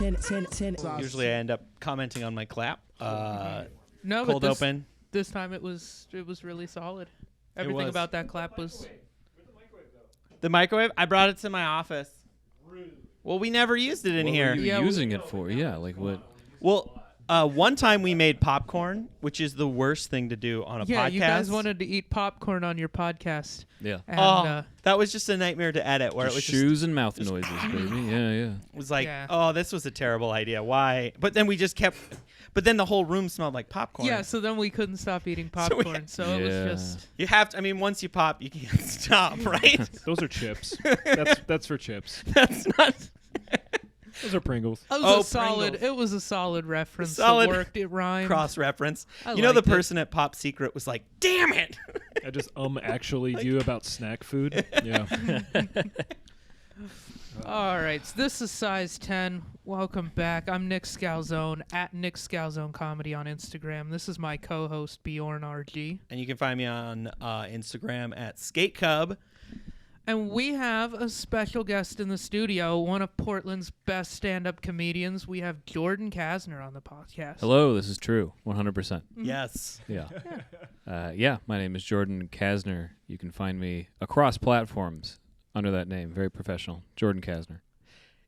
Usually I end up commenting on my clap. No, cold but open. This time it was really solid. Everything about that clap was. The microwave? I brought it to my office. Well, we never used it in What here. were you using it for? Yeah, like what? Well, one time we made popcorn, which is the worst thing to do on a podcast. Yeah, you guys wanted to eat popcorn on your podcast. Yeah. And, that was just a nightmare to edit. Where Just it was shoes and mouth noises, baby. Yeah, yeah. It was like, Yeah. oh, this was a terrible idea. Why? But then we just kept. But then the whole room smelled like popcorn. Yeah, so then we couldn't stop eating popcorn. So it was just. You have to. I mean, once you pop, you can't stop, right? Those are chips. That's for chips. That's not. Those are Pringles. It was Oh, a solid. Pringles. It was a solid reference. Solid It worked. It rhymed. Cross reference. I You know, the liked it. person at Pop Secret was like, "Damn it!" I just actually do about snack food. Yeah. All right, so this is size 10. Welcome back. I'm Nick Scalzone at Nick Scalzone Comedy on Instagram. This is my co-host Bjorn RG, And you can find me on Instagram at SkateCub. and we have a special guest in the studio. One of Portland's best stand-up comedians. We have Jordan Casner on the podcast. Hello, this is true. 100%. Yes. Yeah. Yeah, my name is Jordan Casner. You can find me across platforms under that name. Very professional. Jordan Casner.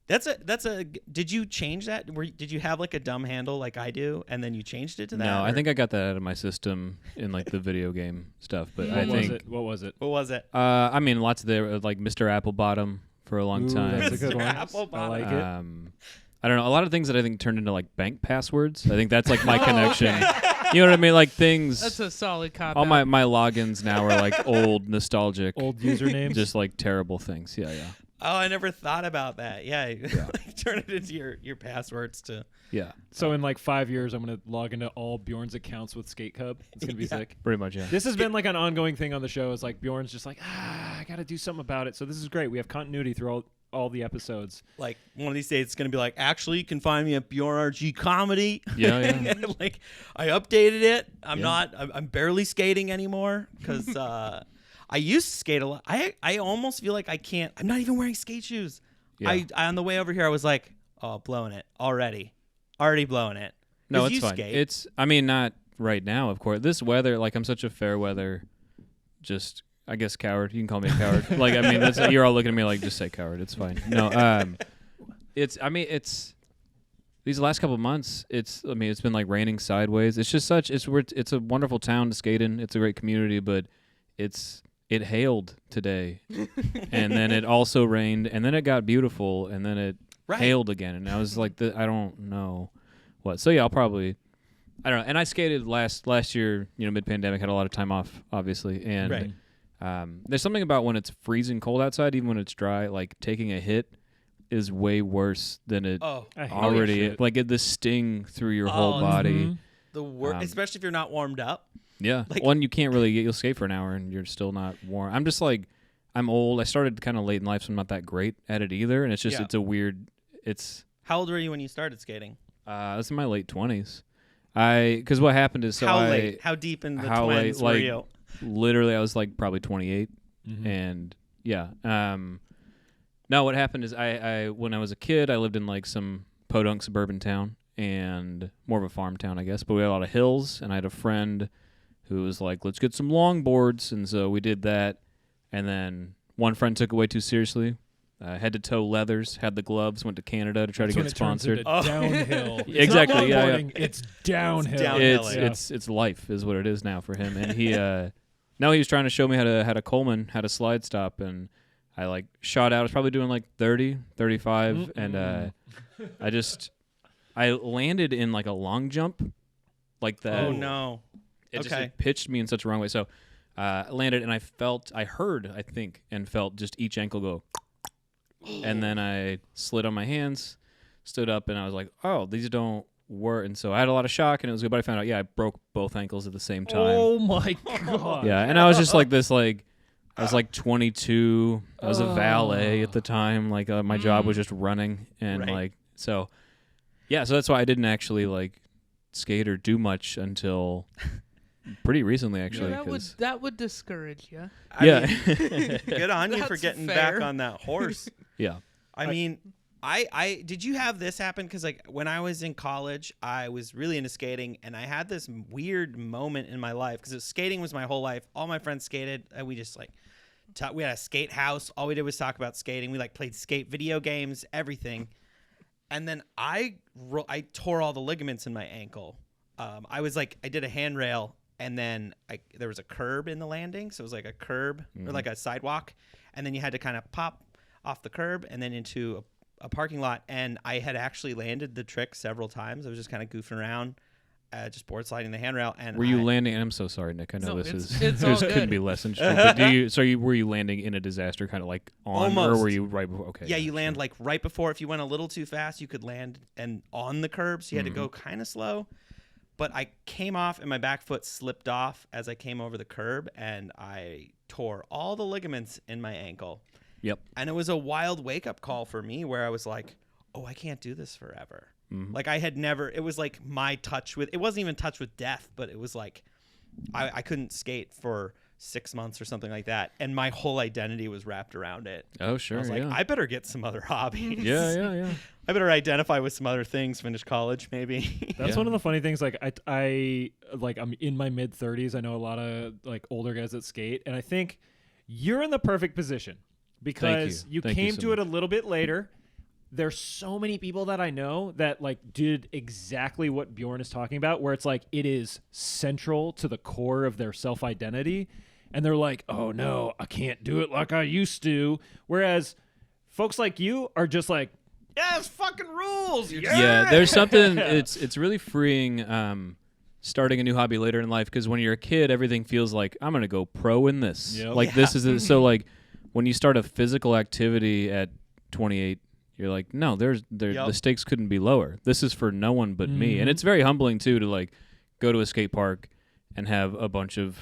That's a. Did you change that? Did you have like a dumb handle like I do, and then you changed it to that? No, I or- think I got that out of my system in like the video game stuff. But What I was think What was it? What was it? I mean, lots of there like Mr. Applebottom for a long Ooh, time. that's a good Mr. one. Applebottom. I like it. I don't know. A lot of things that I think turned into like bank passwords. I think that's like my connection. You know what I mean? Like things. That's a solid cop. All my logins now are like old, nostalgic, Old usernames. just like terrible things. Yeah, yeah, Oh, I never thought about that. Yeah, like turn it into your passwords to. yeah. So in like 5 years, I'm gonna log into all Bjorn's accounts with Skate Cub. It's gonna be Yeah. sick. Pretty much, yeah. This has been like an ongoing thing on the show. It's like Bjorn's just like, I gotta do something about it. So this is great. We have continuity through all the episodes. Like one of these days, it's gonna be like, actually, you can find me at Bjorn RG Comedy. Yeah, yeah. Like I updated it. I'm Yeah. not. I'm barely skating anymore because I used to skate a lot. I almost feel like I can't. I'm not even wearing skate shoes. Yeah. I on the way over here, I was like, oh, blowing it already blowing it. No, 'Cause it's you fine. skate. It's. I mean, not right now, of course. This weather, like, I'm such a fair weather, just I guess coward. You can call me a coward. Like, I mean, that's, you're all looking at me like, just say coward. It's fine. No, it's. I mean, it's. These last couple of months, it's been like raining sideways. It's just it's a wonderful town to skate in. It's a great community, but it hailed today, and then it also rained, and then it got beautiful, and then it hailed again, and I was like, I don't know what. So yeah, I don't know. And I skated last year, mid-pandemic, had a lot of time off, obviously, and there's something about when it's freezing cold outside, even when it's dry, like taking a hit is way worse than it Oh, I hate already. that shit. Like the sting through your whole Oh, body. the worst, especially if you're not warmed up. Yeah. Like- One, you can't really you'll skate for an hour and you're still not warm. I'm just like, I'm old. I started kind of late in life, so I'm not that great at it either. And it's just, Yeah. it's a weird, it's, How old were you when you started skating? it's in my late 20s. Because what happened is, How late? How deep in the how late, twins were like- you? literally I was like probably 28. Mhm. And yeah. No, what happened is I when I was a kid, I lived in like some podunk suburban town and more of a farm town, I guess. But we had a lot of hills, and I had a friend who was like, let's get some longboards. And so we did that. And then one friend took it way too seriously. Head-to-toe leathers, had the gloves, went to Canada to try That's to when get it turns sponsored. into downhill. It's Exactly, not yeah, yeah. longboarding, It's downhill. It's downhill. It's life is what it is now for him. And he now he was trying to show me how to Coleman, how to slide stop, and I like shot out. I was probably doing like 30, 35, and I landed in like a long jump like that. Oh no! It just Okay. it pitched me in such a wrong way. So I landed and I felt just each ankle go. And then I slid on my hands, stood up, and I was like, oh, these don't work. And so I had a lot of shock, and it was good, but I found out, I broke both ankles at the same time. Oh my god. Yeah, and I was just like this, like, I was like 22. I was a valet at the time. Like, my job was just running. And, Right. like, so, yeah, so that's why I didn't actually, like, skate or do much until pretty recently, actually. That would discourage you. I Yeah. mean, good on you for That's getting fair. back on that horse. Yeah. I mean, I did you have this happen? Because like when I was in college, I was really into skating, and I had this weird moment in my life because skating was my whole life. All my friends skated, and we just like we had a skate house. All we did was talk about skating. We like played skate video games, everything. And then I tore all the ligaments in my ankle. I did a handrail, and then there was a curb in the landing, so it was like a curb or like a sidewalk, and then you had to kind of pop off the curb and then into a parking lot. And I had actually landed the trick several times. I was just kind of goofing around, just board sliding the handrail. And were you landing? And I'm so sorry, Nick. I know No, this it's all good. couldn't be less interesting. But were you landing in a disaster, kind of like on, Almost. or were you right before? Okay. Yeah, you land like right before. If you went a little too fast, you could land and on the curb, so you had to go kind of slow. But I came off, and my back foot slipped off as I came over the curb, and I tore all the ligaments in my ankle. Yep. And it was a wild wake-up call for me where I was like, oh, I can't do this forever. Like I had never, it was like my touch with, it wasn't even touch with death, but it was like I couldn't skate for 6 months or something like that. And my whole identity was wrapped around it. Oh, sure. I was like, I better get some other hobbies. Yeah. I better identify with some other things, finish college maybe. That's one of the funny things. Like I I'm in my mid 30s. I know a lot of like older guys that skate, and I think you're in the perfect position because you Thank you came so to it a much. little bit later. There's so many people that I know that like did exactly what Bjorn is talking about, where it's like it is central to the core of their self-identity, and they're like, oh no, I can't do it like I used to. Whereas folks like you are just like, yeah, it's fucking rules. Yeah, there's something. It's really freeing. Starting a new hobby later in life, because when you're a kid, everything feels like I'm gonna go pro in this. Yep. Like this is so like when you start a physical activity at 28, you're like, no, the stakes couldn't be lower. This is for no one but me, and it's very humbling too to like go to a skate park and have a bunch of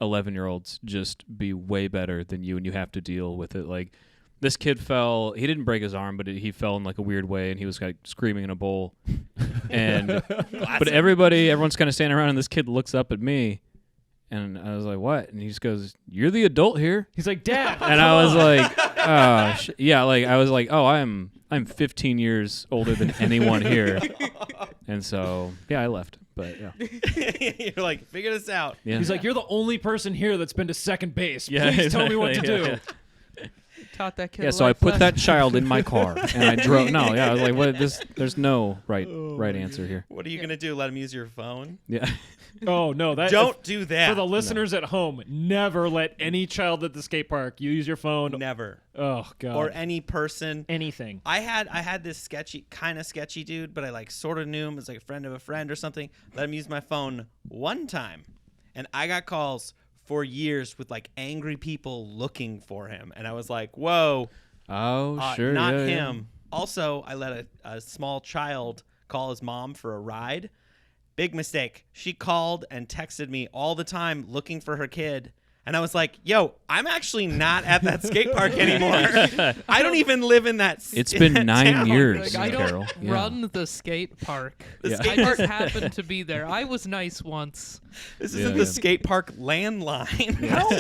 11-year-olds just be way better than you, and you have to deal with it. Like this kid fell. He didn't break his arm, but he fell in like a weird way, and he was like screaming in a bowl. And but everyone's kind of standing around, and this kid looks up at me, and I was like, "What?" And he just goes, "You're the adult here." He's like, Dad. And I was like, "Oh, yeah." Like I was like, "Oh, I'm 15 years older than anyone here," and so yeah, I left. But yeah, You're like, figure this out. yeah. He's like, you're the only person here that's been to second base. Yeah, Please tell me what to exactly, do. yeah. Taught that kid. Yeah, a so I life put that lesson. child in my car and I drove. No, yeah, I was like, "What? There's no right answer here." What are you gonna do? Let him use your phone? Yeah, Oh no, that Don't do that. for the listeners at home. Never let any child at the skate park use your phone. Never. Oh god. Or any person. anything. I had this kind of sketchy dude, but I like sort of knew him as like a friend of a friend or something. Let him use my phone one time, and I got calls for years with like angry people looking for him, and I was like, "Whoa, oh sure, not yeah, him." yeah. Also, I let a small child call his mom for a ride. Big mistake. She called and texted me all the time looking for her kid. And I was like, yo, I'm actually not at that skate park anymore. I don't even live in that It's been in that 9 town. years. Like, I Carol. don't Yeah. run the skate park. The Yeah. skate I park. just happened to be there. I was nice once. This Yeah, isn't yeah. the skate park landline.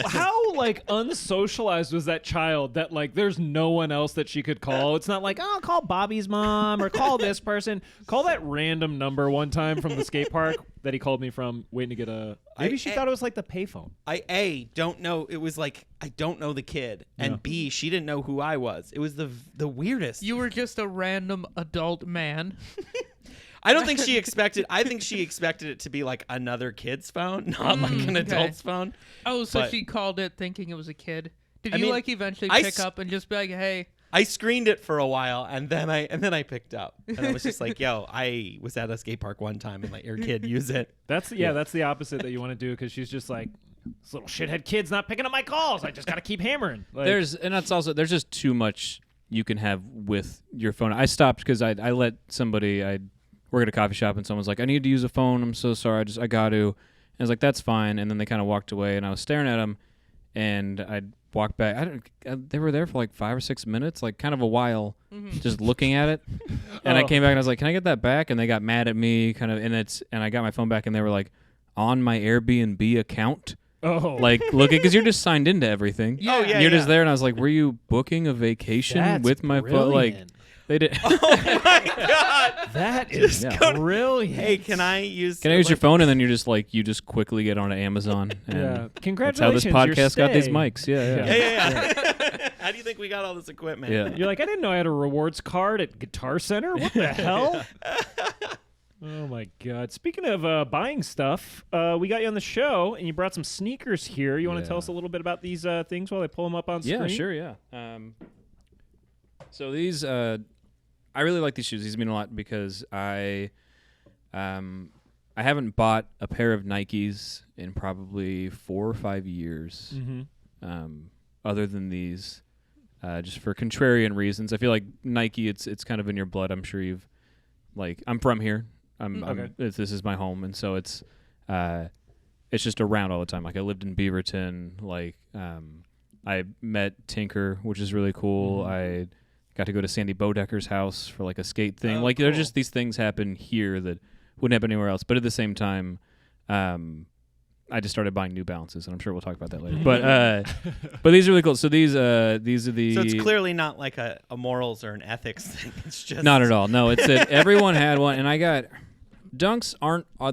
How like unsocialized was that child that like there's no one else that she could call? It's not like, oh, call Bobby's mom or call this person. Call that random number one time from the skate park that he called me from waiting to get a maybe she thought it was like the payphone. I don't know. It was like, I don't know the kid. And Yeah. B, she didn't know who I was. It was the weirdest. You were just a random adult man. I don't think she expected. I think she expected it to be like another kid's phone, not like an okay. adult's phone. Oh, so But- she called it thinking it was a kid. Did I you mean, like eventually I pick s- up and just be like, hey? I screened it for a while, and then I picked up, and I was just like, "Yo, I was at a skate park one time and let your kid use it." That's that's the opposite that you want to do because she's just like this little shithead kid's not picking up my calls. I just got to keep hammering. Like, There's just too much you can have with your phone. I stopped because I let somebody, I work at a coffee shop, and someone's like, "I need to use a phone. I'm so sorry. I got to." And I was like, "That's fine." And then they kind of walked away, and I was staring at them, and I walked back. They were there for like 5 or 6 minutes, like kind of a while, just looking at it. And I Oh. came back and I was like, "Can I get that back?" And they got mad at me, kind of. And I got my phone back, and they were like, "On my Airbnb account." Oh, like looking because you're just signed into everything. Yeah. Oh, yeah, You're just yeah. there, and I was like, "Were you booking a vacation that's with my phone?" Like brilliant. they did. Oh my god! That is Yeah. brilliant. Hey, can I use? Can I use your phone? And then you're just like, you just quickly get onto Amazon. And Yeah. that's Congratulations. how this your podcast got these stay. mics. Yeah. Yeah. How do you think we got all this equipment? Yeah. You're like, I didn't know I had a rewards card at Guitar Center. What the hell? Oh my God! Speaking of buying stuff, we got you on the show, and you brought some sneakers here. You want to Yeah. tell us a little bit about these things while I pull them up on screen? Yeah, sure, yeah. So these, I really like these shoes. These mean a lot because I haven't bought a pair of Nikes in probably 4 or 5 years. Mm-hmm. Other than these, just for contrarian reasons. I feel like Nike, it's kind of in your blood. I'm sure you've, like, I'm from here. This is my home, and so it's just around all the time. Like I lived in Beaverton. Like I met Tinker, which is really cool. I got to go to Sandy Bodecker's house for like a skate thing. Oh, like cool. there's just these things happen here that wouldn't happen anywhere else. But at the same time, I just started buying New Balances, and I'm sure we'll talk about that later. But these are really cool. So these are the. So it's clearly not like a morals or an ethics thing. It's just Not at all. No, it's that everyone had one, and I got Dunks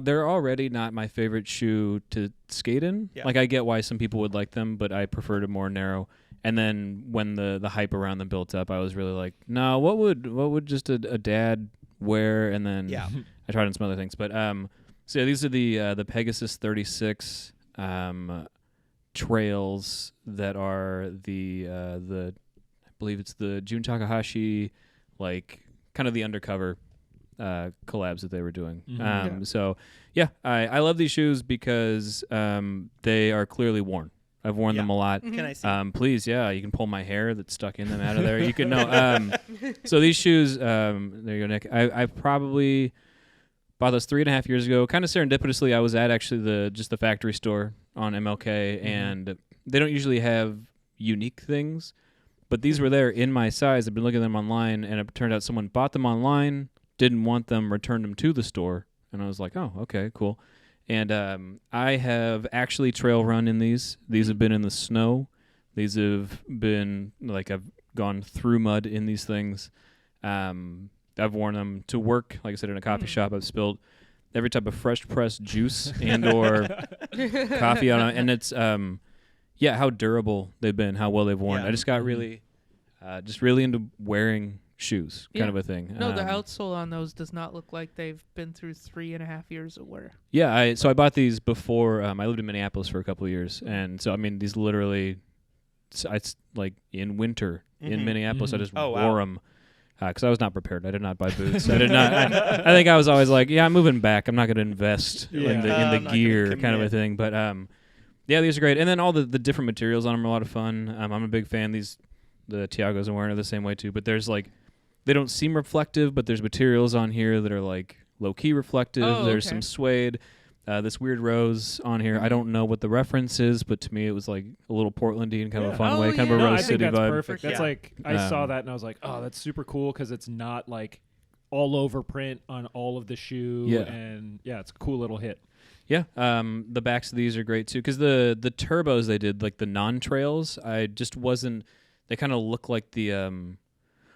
they're already not my favorite shoe to skate in. Yeah. Like I get why some people would like them, but I prefer to more narrow. And then when the hype around them built up, I was really like, no, what would just a dad wear? And then Yeah. I tried on some other things, but so yeah, these are the Pegasus 36 trails that are the I believe it's the Jun Takahashi, like kind of the undercover collabs that they were doing. Mhm. So yeah, I love these shoes because they are clearly worn. I've worn them a lot. Can I see? Please, yeah, you can pull my hair that's stuck in them out of there. You can know. So these shoes, there you go, Nick. I probably bought those 3.5 years ago. Kind of serendipitously, I was at actually the factory store on MLK, and they don't usually have unique things, but these were there in my size. I've been looking at them online, and it turned out someone bought them online, didn't want them, returned them to the store, and I was like, oh, okay, cool. And I have actually trail run in these. These have been in the snow. These have been, like, I've gone through mud in these things. I've worn them to work, like I said, in a coffee shop. I've spilled every type of fresh pressed juice and or coffee on them. And it's, how durable they've been, how well they've worn. Yeah. I just got really into wearing shoes, kind of a thing. No, the outsole on those does not look like they've been through 3.5 years of wear. Yeah, so I bought these before. I lived in Minneapolis for a couple of years, and so I mean, these literally, it's like in winter in Minneapolis. I just wore them because I was not prepared. I did not buy boots. I did not. I think I was always like, yeah, I'm moving back. I'm not going to invest in the gear, kind of a thing. But yeah, these are great, and then all the different materials on them are a lot of fun. I'm a big fan. The Tiagos I'm wearing are the same way too. But there's like, they don't seem reflective, but there's materials on here that are like low-key reflective. There's some suede, this weird rose on here. I don't know what the reference is, but to me it was like a little Portlandy in kind of a fun way, kind of a No, Rose I think City that's vibe. perfect. That's like, I saw that and I was like, oh, that's super cool because it's not like all over print on all of the shoe. Yeah. And yeah, it's a cool little hit. Yeah, the backs of these are great too because the turbos they did, like the non-trails, I just wasn't. They kind of look like the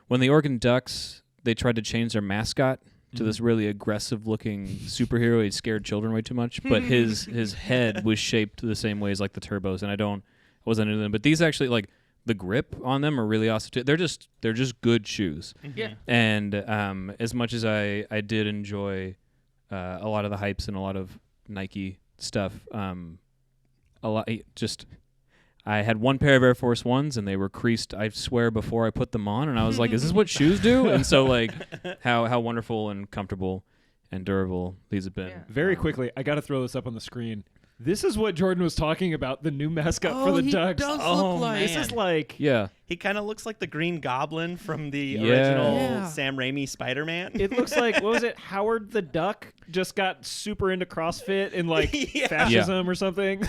when the Oregon Ducks, they tried to change their mascot to this really aggressive-looking superhero. He scared children way too much, but his head was shaped the same way as like the turbos, and I wasn't into them. But these actually, like, the grip on them are really awesome too. They're just good shoes. Yeah. And as much as I did enjoy a lot of the hypes and a lot of Nike stuff, I had one pair of Air Force Ones, and they were creased, I swear, before I put them on. And I was like, is this what shoes do? And so, like, how wonderful and comfortable and durable these have been. Yeah. Very quickly, I got to throw this up on the screen. This is what Jordan was talking about, the new mascot for the he Ducks. does Oh, look like. This is like... Yeah. He kind of looks like the Green Goblin from the Yeah. original Yeah. Sam Raimi Spider-Man. It looks like, what was it, Howard the Duck just got super into CrossFit and like Yeah. fascism or something.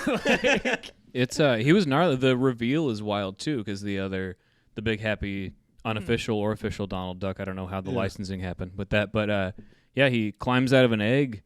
It's he was gnarly. The reveal is wild too because the big happy unofficial or official Donald Duck. I don't know how the licensing happened with that, but yeah, he climbs out of an egg,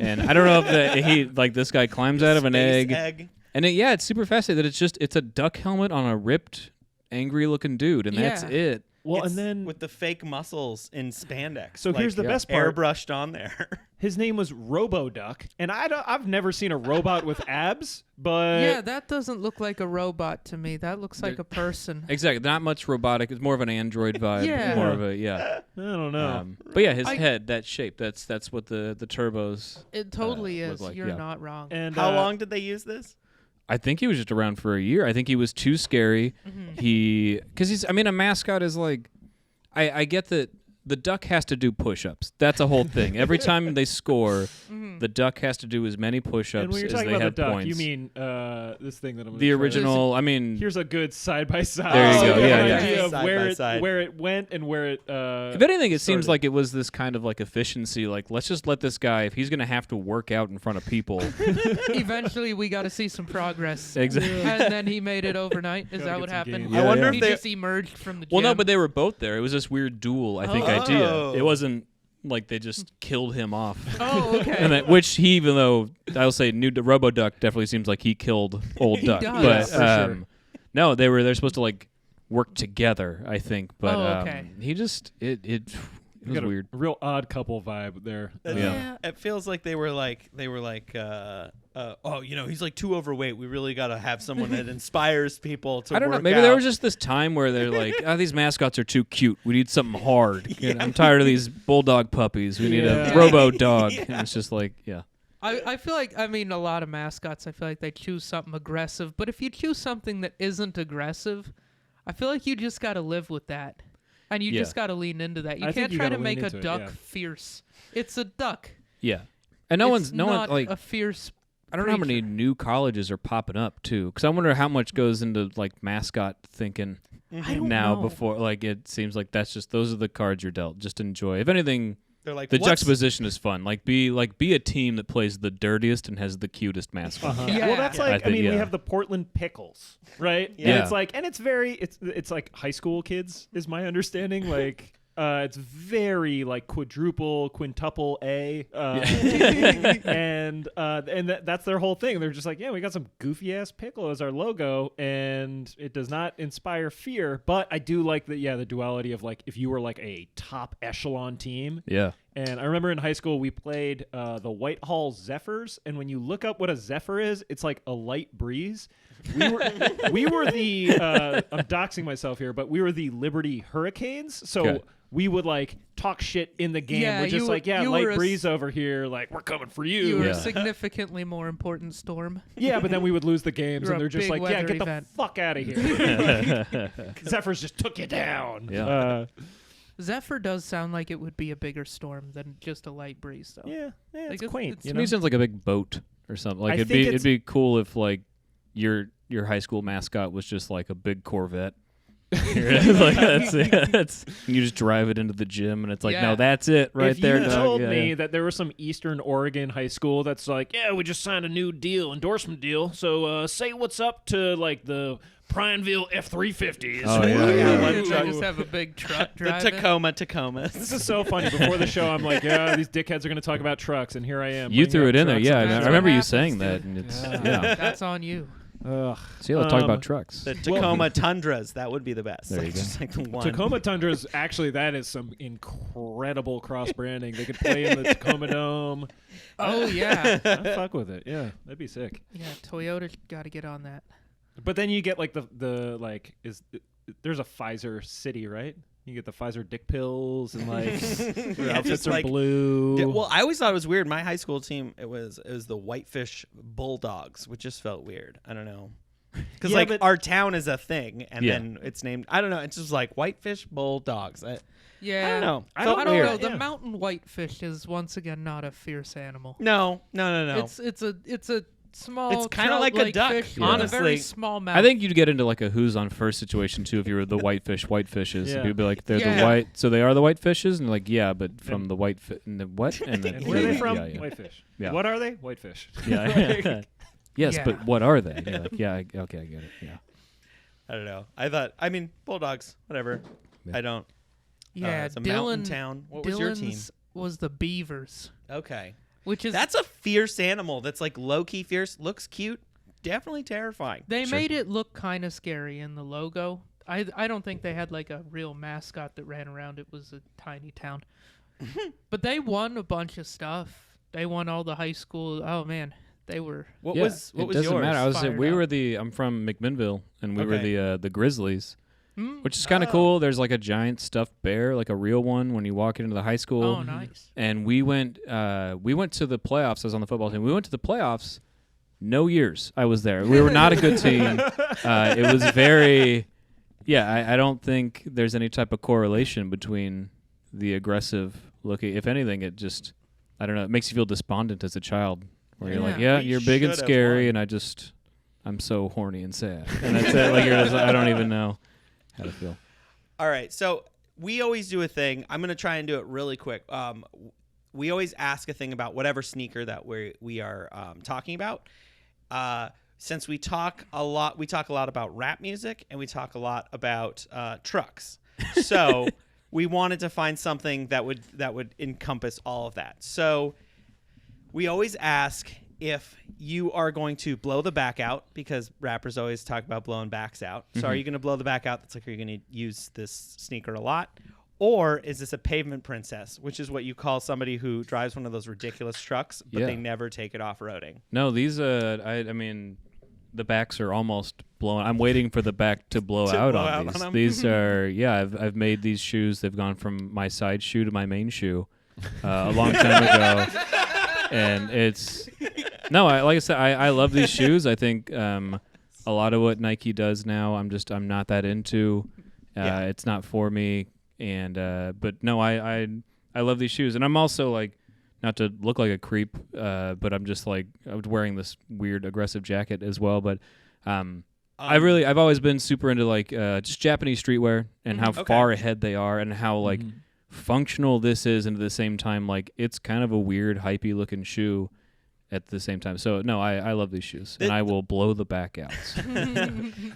and I don't know if he like this guy climbs out of an Space egg. And it's super fascinating that it's a duck helmet on a ripped, angry-looking dude, and that's it. Well, It's and then with the fake muscles in spandex. So here's the best part. Airbrushed on there. His name was Robo Duck, and I've never seen a robot with abs, but Yeah, that doesn't look like a robot to me. That looks like a person. Exactly. Not much robotic. It's more of an android vibe. Yeah. More of a I don't know. but yeah, his head, that shape. That's what the turbos. It totally look is. like, You're yeah. not wrong. And How long did they use this? I think he was just around for a year. I think he was too scary. Because a mascot is like, I get that the duck has to do push-ups. That's a whole thing. Every time they score, the duck has to do as many push-ups And when you're as talking they about have the duck, points. you mean this thing that I'm The gonna try. original, Here's a good side by side. There you go, So you yeah, have an yeah. idea of Side where by it side. where it went and where it. If anything, it seems started. like it was this kind of like efficiency. Like, let's just let this guy, if he's going to have to work out in front of people. Eventually, we got to see some progress. Exactly. And then he made it overnight. Is Gotta that get what some happened? gains. Yeah, I wonder he if they- just emerged from the gym. Well, no, but they were both there. It was this weird duel, I think, Oh. idea. It wasn't like they just killed him off. Oh, okay. And that, which he, even though I'll say new Robo Duck definitely seems like he killed old He Duck. does. But Yeah, for sure. no, they're supposed to like work together, I think. But okay. he just it You was got weird. a real odd couple vibe there. Yeah. It feels like they were like he's like too overweight. We really got to have someone that inspires people to I don't know. work Maybe out. there was just this time where they're like, these mascots are too cute. We need something hard. You know, I'm tired of these bulldog puppies. We need Yeah. a robo dog. And it's just like, I feel like, a lot of mascots, I feel like they choose something aggressive. But if you choose something that isn't aggressive, I feel like you just got to live with that. And you Yeah. just got to lean into that. You I think can't you try gotta to make lean a into it, duck yeah. fierce. It's a duck. yeah. And no It's one not like a fierce. I don't know how many creature. new colleges are popping up too, because I wonder how much goes into like mascot thinking I don't now. know. Before, like, it seems like those are the cards you're dealt. Just enjoy. If anything, They're like the what's- juxtaposition is fun. Be a team that plays the dirtiest and has the cutest mascot. Yeah. Well, that's Yeah. like I think, we yeah. have the Portland Pickles, right? Yeah. And it's like, and it's very, it's like high school kids is my understanding. Like, it's very like quintuple A, and that's their whole thing. They're just like, yeah, we got some goofy ass pickle as our logo, and it does not inspire fear. But I do like the duality of like if you were like a top echelon team. Yeah. And I remember in high school we played the Whitehall Zephyrs, and when you look up what a Zephyr is, it's like a light breeze. We were the I'm doxing myself here, but we were the Liberty Hurricanes. So Okay. we would like talk shit in the game. Yeah, we're just you like, were- you were light a breeze over here, like we're coming for you. You were Yeah. a significantly more important storm. Yeah, but then we would lose the games, You're and a they're just big like, yeah, weather get the event. fuck out of here. Zephyrs just took you down. Yeah. Zephyr does sound like it would be a bigger storm than just a light breeze, though. Yeah, Like, it's it's- quaint. it's- you To know? me, it sounds like a big boat or something. Like I it'd think be it's- cool if like your high school mascot was just like a big Corvette. Here it is, like that's you just drive it into the gym and it's like, Yeah. no, that's it right if there. you dog. told Yeah, me yeah. that there was some Eastern Oregon high school that's like, yeah, we just signed a new endorsement deal. So say what's up to like the Prineville F-350s. Oh, yeah, They yeah. just have a big truck the driving. Tacomas. This is so funny. Before the show, I'm like, yeah, these dickheads are going to talk about trucks, and here I am. You bringing threw up it in there, trucks yeah. and I That's remember what you happens, saying dude. that, and it's Yeah. yeah. That's on you. Ugh. See, let's talk about trucks. The Tacoma Tundras, that would be the best. There Like, you go. just like the one. Tacoma Tundras, actually, that is some incredible cross branding. They could play in the Tacoma Dome. Oh, yeah. I'd fuck with it. Yeah, that'd be sick. Yeah, Toyota got to get on that. But then you get like the like there's a Pfizer city, right? You get the Pfizer dick pills and like their Yeah, outfits just are like- blue. Yeah, well, I always thought it was weird. My high school team, it was the Whitefish Bulldogs, which just felt weird. I don't know. Because Yeah, like but- our town is a thing, and Yeah. then it's named. I don't know. It's just like Whitefish Bulldogs. I Yeah. don't know. I Felt I don't weird. know. The Yeah. mountain whitefish is once again not a fierce animal. No. It's a small. It's kinda trout-like like a duck, fish Yeah. with a very honestly. small mouth. I think you'd get into like a who's on first situation too if you were the whitefishes. Yeah. And people be like, they're Yeah. the white, so they are the whitefishes, and like, yeah, but from the white and the what? And, then, And where are they from? Yeah, yeah. Whitefish. Yeah. What are they? Whitefish. Yeah. Yes, Yeah. but what are they? And you're like, yeah, okay, I get it. Yeah. I don't know. I mean, Bulldogs, whatever. Yeah. I don't. Yeah, it's a Dylan. mountain town. What was your team? Dylan's was the Beavers, Okay. which is That's a fierce animal. That's like low key fierce. Looks cute. definitely terrifying. They Sure. made it look kind of scary in the logo. I don't think they had like a real mascot that ran around. It was a tiny town. But they won a bunch of stuff. They won all the high school. Oh man, they were. What Yeah, was it yours? doesn't matter. Fired We up. were I'm from McMinnville, and we were Okay. the Grizzlies, Hmm? which is kind of cool. There's like a giant stuffed bear, like a real one, when you walk into the high school. Oh, nice. And we went to the playoffs. I was on the football team. We went to the playoffs. No years I was there. We were not a good team. It was very, I don't think there's any type of correlation between the aggressive looking. If anything, it just, I don't know. It makes you feel despondent as a child, where you're like, Yeah. yeah, We you're big and should have scary, won. and I'm so horny and sad, and that's it. Like you're just, I don't even know how to feel. All right, so we always do a thing. I'm gonna try and do it really quick. We always ask a thing about whatever sneaker that we are talking about. Since we talk a lot about rap music, and we talk a lot about trucks. So we wanted to find something that would encompass all of that. So we always ask if you are going to blow the back out, because rappers always talk about blowing backs out. So are you going to blow the back out? That's like, are you going to use this sneaker a lot? Or is this a pavement princess, which is what you call somebody who drives one of those ridiculous trucks, but Yeah. they never take it off-roading? No, these I mean, the backs are almost blown. I'm waiting for the back to blow To out blow on out these. on 'em? These are I've made these shoes. They've gone from my side shoe to my main shoe a long time ago, and it's like I said, I love these shoes. I think a lot of what Nike does now, I'm not that into. Yeah. It's not for me, and but no, I love these shoes, and I'm also like, not to look like a creep, but I'm just like, I'm wearing this weird aggressive jacket as well. But I've always been super into like just Japanese streetwear and how Okay. far ahead they are, and how like functional this is, and at the same time like it's kind of a weird hypey looking shoe at the same time. So no, I love these shoes, and I will blow the back out.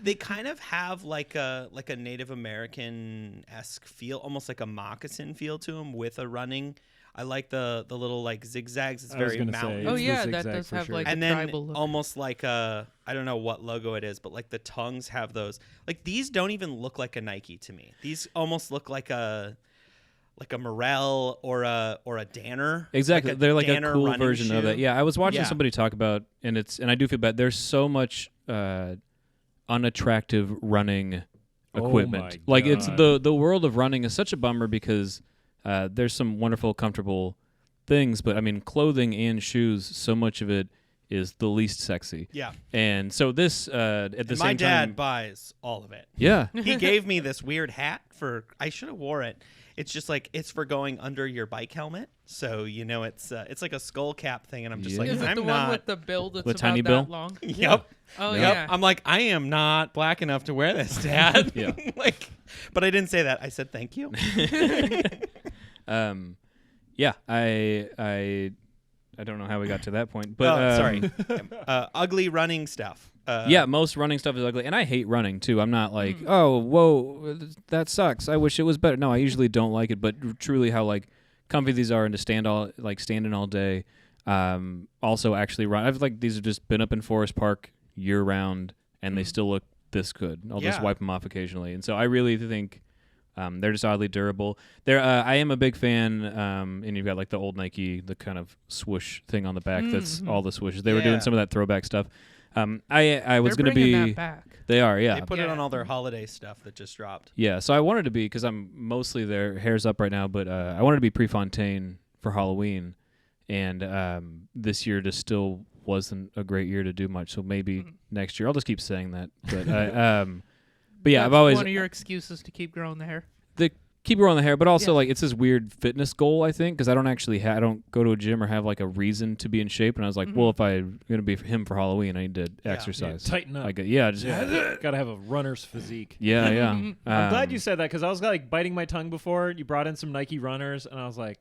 They kind of have like a Native American-esque feel, almost like a moccasin feel to them with a running. I like the little like zigzags. It's I was very gonna say, mountain. Oh it's the yeah, that zigzag does for have sure. like And a then tribal look. almost like I don't know what logo it is, but like the tongues have those. Like these don't even look like a Nike to me. These almost look like a Morel or a Danner. Exactly, they're like a Danner cool running version of shoe. it. Yeah, I was watching Yeah. somebody talk about, and I do feel bad. There's so much unattractive running Oh equipment. my Like it's God. the world of running is such a bummer, because there's some wonderful, comfortable things, but I mean, clothing and shoes, so much of it is the least sexy. Yeah. And so this at the And same my dad time, buys all of it. yeah, He gave me this weird hat I should have wore it. It's just like, it's for going under your bike helmet. So, it's like a skull cap thing. And I'm just Yeah. like, Is it I'm the not. one with the bill that's The about tiny that bill? long? Yep. Oh Yep. yeah. I'm like, I am not black enough to wear this, Dad. Yeah. But I didn't say that. I said thank you. yeah, I don't know how we got to that point, but Sorry. Ugly running stuff. Yeah, most running stuff is ugly, and I hate running too. I'm not like, oh, whoa, that sucks. I wish it was better. No, I usually don't like it, but truly, how like comfy these are, and to stand in all day. Also, actually run. I've these have just been up in Forest Park year round, and they still look this good. I'll just Yeah. wipe them off occasionally, and so I really think they're just oddly durable. I am a big fan, and you've got like the old Nike, the kind of swoosh thing on the back. That's all the swooshes. They were doing Yeah. some of that throwback stuff. I was They're going to bringing be. that back. They are, yeah. They put it Yeah. on all their holiday stuff that just dropped. Yeah, so I wanted to be, because I'm mostly there, hair's up right now, but I wanted to be Prefontaine for Halloween, and this year just still wasn't a great year to do much, so maybe next year. I'll just keep saying that. But yeah, That's I've always one of your excuses to keep growing the hair. keep growing the hair, but also Yeah. like it's this weird fitness goal, I think, because I don't actually I don't go to a gym or have like a reason to be in shape, and I was like, well, if I'm gonna be him for Halloween, I need to exercise. Tighten up. Just Gotta have a runner's physique. yeah. I'm glad you said that, because I was like biting my tongue before. You brought in some Nike runners, and I was like,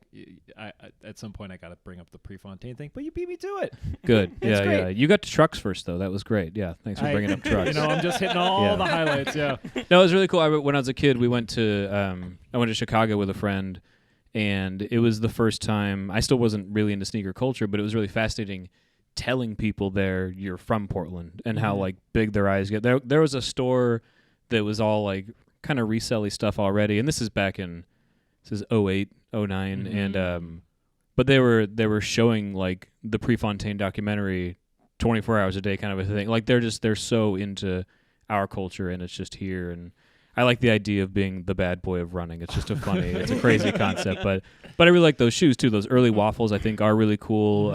I at some point I got to bring up the Prefontaine thing, but you beat me to it. Good. It's Yeah, great. yeah. You got to trucks first, though. That was great. Yeah, thanks for bringing up trucks. I'm just hitting all Yeah. the highlights. Yeah. No, it was really cool. When I was a kid, we went to I went to Chicago with a friend, and it was the first time. I still wasn't really into sneaker culture, but it was really fascinating telling people there you're from Portland and how like big their eyes get. There was a store that was all like kind of resell-y stuff already, and this is back in 08, 09, and but they were showing like the Prefontaine documentary 24 hours a day kind of a thing. Like they're so into our culture, and it's just here. And I like the idea of being the bad boy of running. It's just it's a crazy concept, but I really like those shoes too. Those early waffles I think are really cool.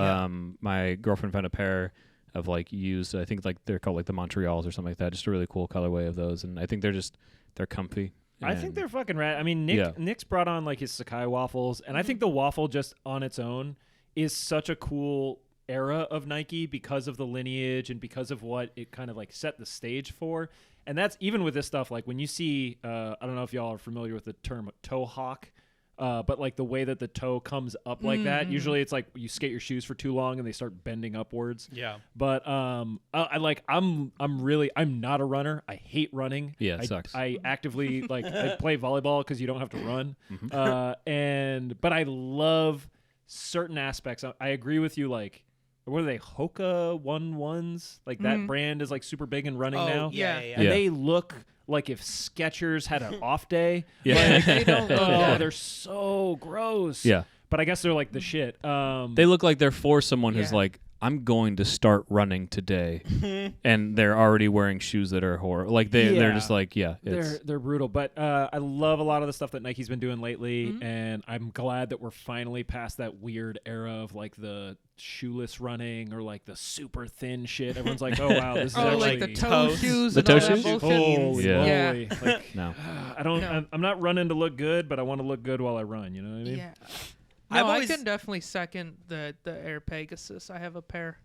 My girlfriend found a pair of like used, I think like they're called like the Montreals or something like that. Just a really cool colorway of those, and I think they're comfy. I think they're fucking rad. I mean, Nick's brought on like his Sakai waffles, and I think the waffle just on its own is such a cool era of Nike because of the lineage and because of what it kind of like set the stage for. And that's even with this stuff, like when you see, I don't know if y'all are familiar with the term toe hawk, but like the way that the toe comes up like that, usually it's like you skate your shoes for too long and they start bending upwards. Yeah. But I'm not a runner. I hate running. Yeah, it sucks. I actively like I play volleyball because you don't have to run. But I love certain aspects. I agree with you. Like, what are they? Hoka 1-1s? Like that brand is like super big in running now. Yeah. And they look like if Skechers had an off day. Yeah. Like, they don't. They're so gross. Yeah. But I guess they're like the shit. They look like they're for someone who's like, I'm going to start running today, and they're already wearing shoes that are horrible. Like they're just like, they're brutal. But I love a lot of the stuff that Nike's been doing lately, and I'm glad that we're finally past that weird era of like the shoeless running or like the super thin shit. Everyone's like, oh wow, this is actually like the toe shoes. The and toe all that shoes? bullshit. Holy Yeah. moly. Like, no. I don't. I'm not running to look good, but I want to look good while I run. You know what I mean? Yeah. No, I can definitely second the Air Pegasus. I have a pair.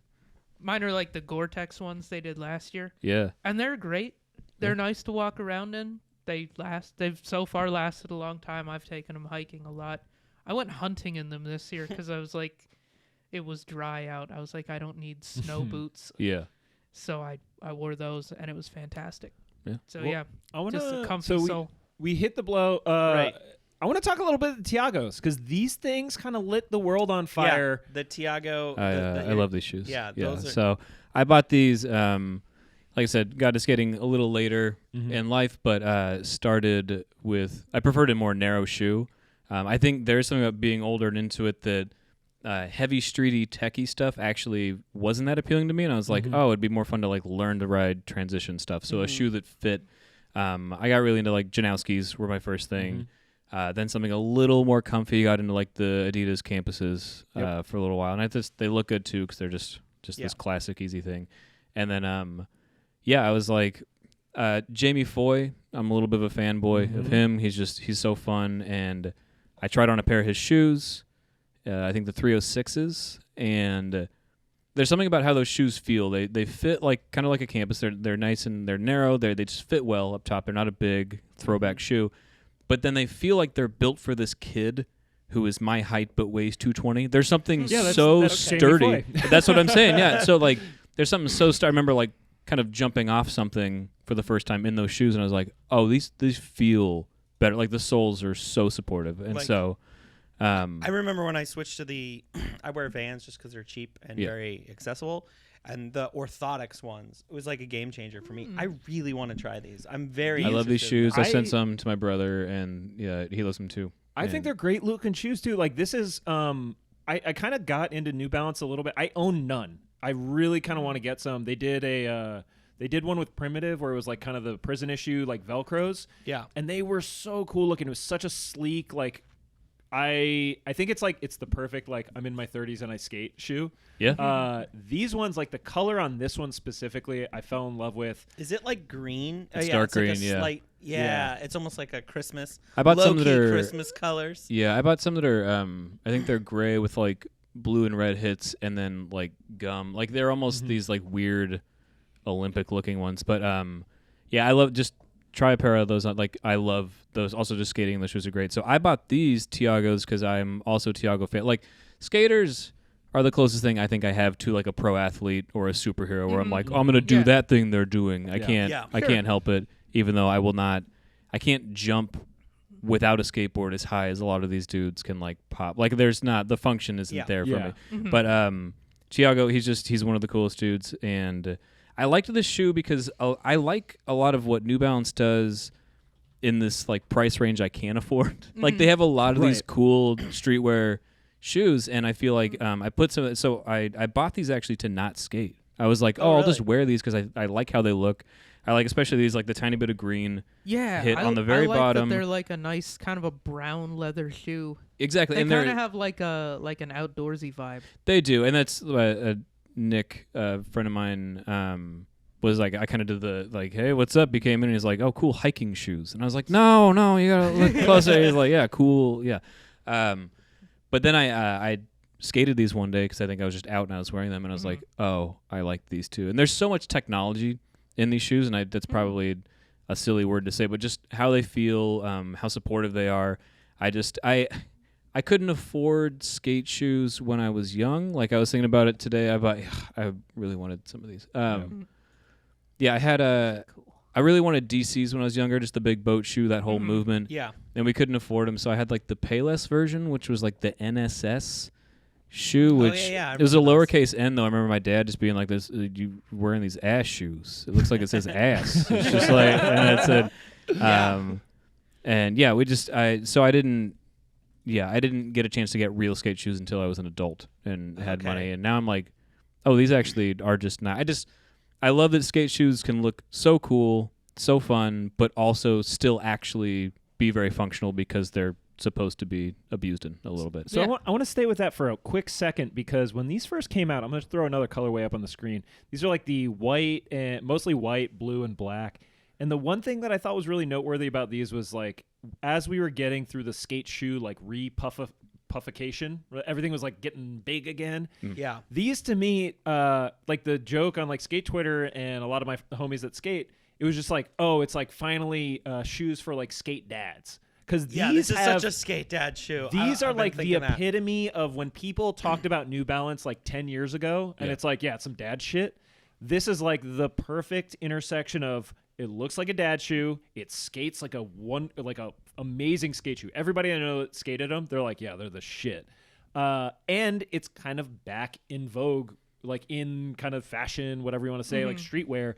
Mine are like the Gore-Tex ones they did last year. Yeah. And they're great. They're nice to walk around in. They last. They've so far lasted a long time. I've taken them hiking a lot. I went hunting in them this year because I was like, it was dry out. I was like, I don't need snow boots. Yeah. So I wore those, and it was fantastic. Yeah. So Well, yeah, I want just a to. comfy So sole. we hit the blow. Right. I want to talk a little bit of the Tiagos because these things kind of lit the world on fire. Yeah, the Tiago. I love these shoes. Yeah, those are. So I bought these. Like I said, got to skating a little later in life, but started with. I preferred a more narrow shoe. I think there's something about being older and into it that heavy, streety, techie stuff actually wasn't that appealing to me, and I was like, oh, it'd be more fun to like learn to ride transition stuff. So a shoe that fit. I got really into like Janowski's were my first thing. Then something a little more comfy. Got into like the Adidas campuses for a little while, and they look good too because they're just this classic easy thing. And then I was like Jamie Foy. I'm a little bit of a fanboy of him. He's so fun, and I tried on a pair of his shoes. I think the 306s, and there's something about how those shoes feel. They fit like kind of like a campus. They're nice and they're narrow. They just fit well up top. They're not a big throwback shoe. But then they feel like they're built for this kid who is my height but weighs 220. There's something that's sturdy. That's what I'm saying. Yeah. So like, there's something so sturdy. I remember like kind of jumping off something for the first time in those shoes, and I was like, oh, these feel better. Like the soles are so supportive, and like, so. I remember when I switched to I wear Vans just because they're cheap and very accessible. And the orthotics ones, it was like a game changer for me. I really want to try these. I'm very. I love these shoes. I sent I some to my brother, and he loves them too. I think they're great looking shoes too. Like this is, I kind of got into New Balance a little bit. I own none. I really kind of want to get some. They did one with Primitive where it was like kind of the prison issue, like Velcros. Yeah. And they were so cool looking. It was such a sleek, like, I think it's the perfect like I'm in my 30s and I skate shoe. Yeah. These ones, like the color on this one specifically, I fell in love with. Is it like green? It's dark green. Like a slight, it's almost like a Christmas. I bought some that are Christmas colors. Yeah, I bought some that are I think they're gray with like blue and red hits, and then like gum. Like they're almost these like weird Olympic looking ones. But I love just. Try a pair of those. Like I love those. Also, just skating. Those shoes are great. So I bought these Tiagos because I'm also Tiago fan. Like skaters are the closest thing I think I have to like a pro athlete or a superhero, where I'm like, oh, I'm gonna do that thing they're doing. I can't. I can't help it. Even though I will not. I can't jump without a skateboard as high as a lot of these dudes can like pop. Like there's not the function isn't there for me. But Thiago, he's one of the coolest dudes, and I liked this shoe because I like a lot of what New Balance does in this like price range I can't afford. Like they have a lot of these cool streetwear shoes, and I feel like I put some. So I bought these actually to not skate. I was like, I'll just wear these because I like how they look. I like especially these like the tiny bit of green. Yeah, hit on the very I like bottom. That they're like a nice kind of a brown leather shoe. Exactly, They and kind of have like an outdoorsy vibe. They do, and that's Nick, a friend of mine, was like, I kind of did the like, hey, what's up? He came in and he's like, oh, cool hiking shoes, and I was like, no, you gotta look closer. He's like, yeah, cool, yeah. But then I skated these one day because I think I was just out and I was wearing them, and I was like, oh, I like these too. And there's so much technology in these shoes, and that's probably a silly word to say, but just how they feel, how supportive they are. I couldn't afford skate shoes when I was young. Like I was thinking about it today. I really wanted some of these. Yeah, I really wanted DCs when I was younger, just the big boat shoe, that whole movement. Yeah. And we couldn't afford them, so I had like the Payless version, which was like the NSS shoe, which it was a lowercase n though. I remember my dad just being like, "This, you wearing these ass shoes? It looks like it says ass." It's just like, and it said, and yeah, I didn't get a chance to get real skate shoes until I was an adult and had money, and now I'm like, oh, these actually are just not. I love that skate shoes can look so cool, so fun, but also still actually be very functional because they're supposed to be abused in a little bit. So I want to stay with that for a quick second, because when these first came out, I'm going to throw another colorway up on the screen. These are like the white, and mostly white, blue, and black. And the one thing that I thought was really noteworthy about these was like, as we were getting through the skate shoe like puffication, everything was like getting big again. Yeah. These to me, like the joke on like skate Twitter and a lot of my homies that skate, it was just like, oh, it's like finally shoes for like skate dads. Because this is such a skate dad shoe. These are like the epitome of when people talked about New Balance like 10 years ago, and it's like, it's some dad shit. This is like the perfect intersection of, it looks like a dad shoe, it skates like a amazing skate shoe. Everybody I know that skated them, they're like, they're the shit. And it's kind of back in vogue, like in kind of fashion, whatever you want to say, like streetwear.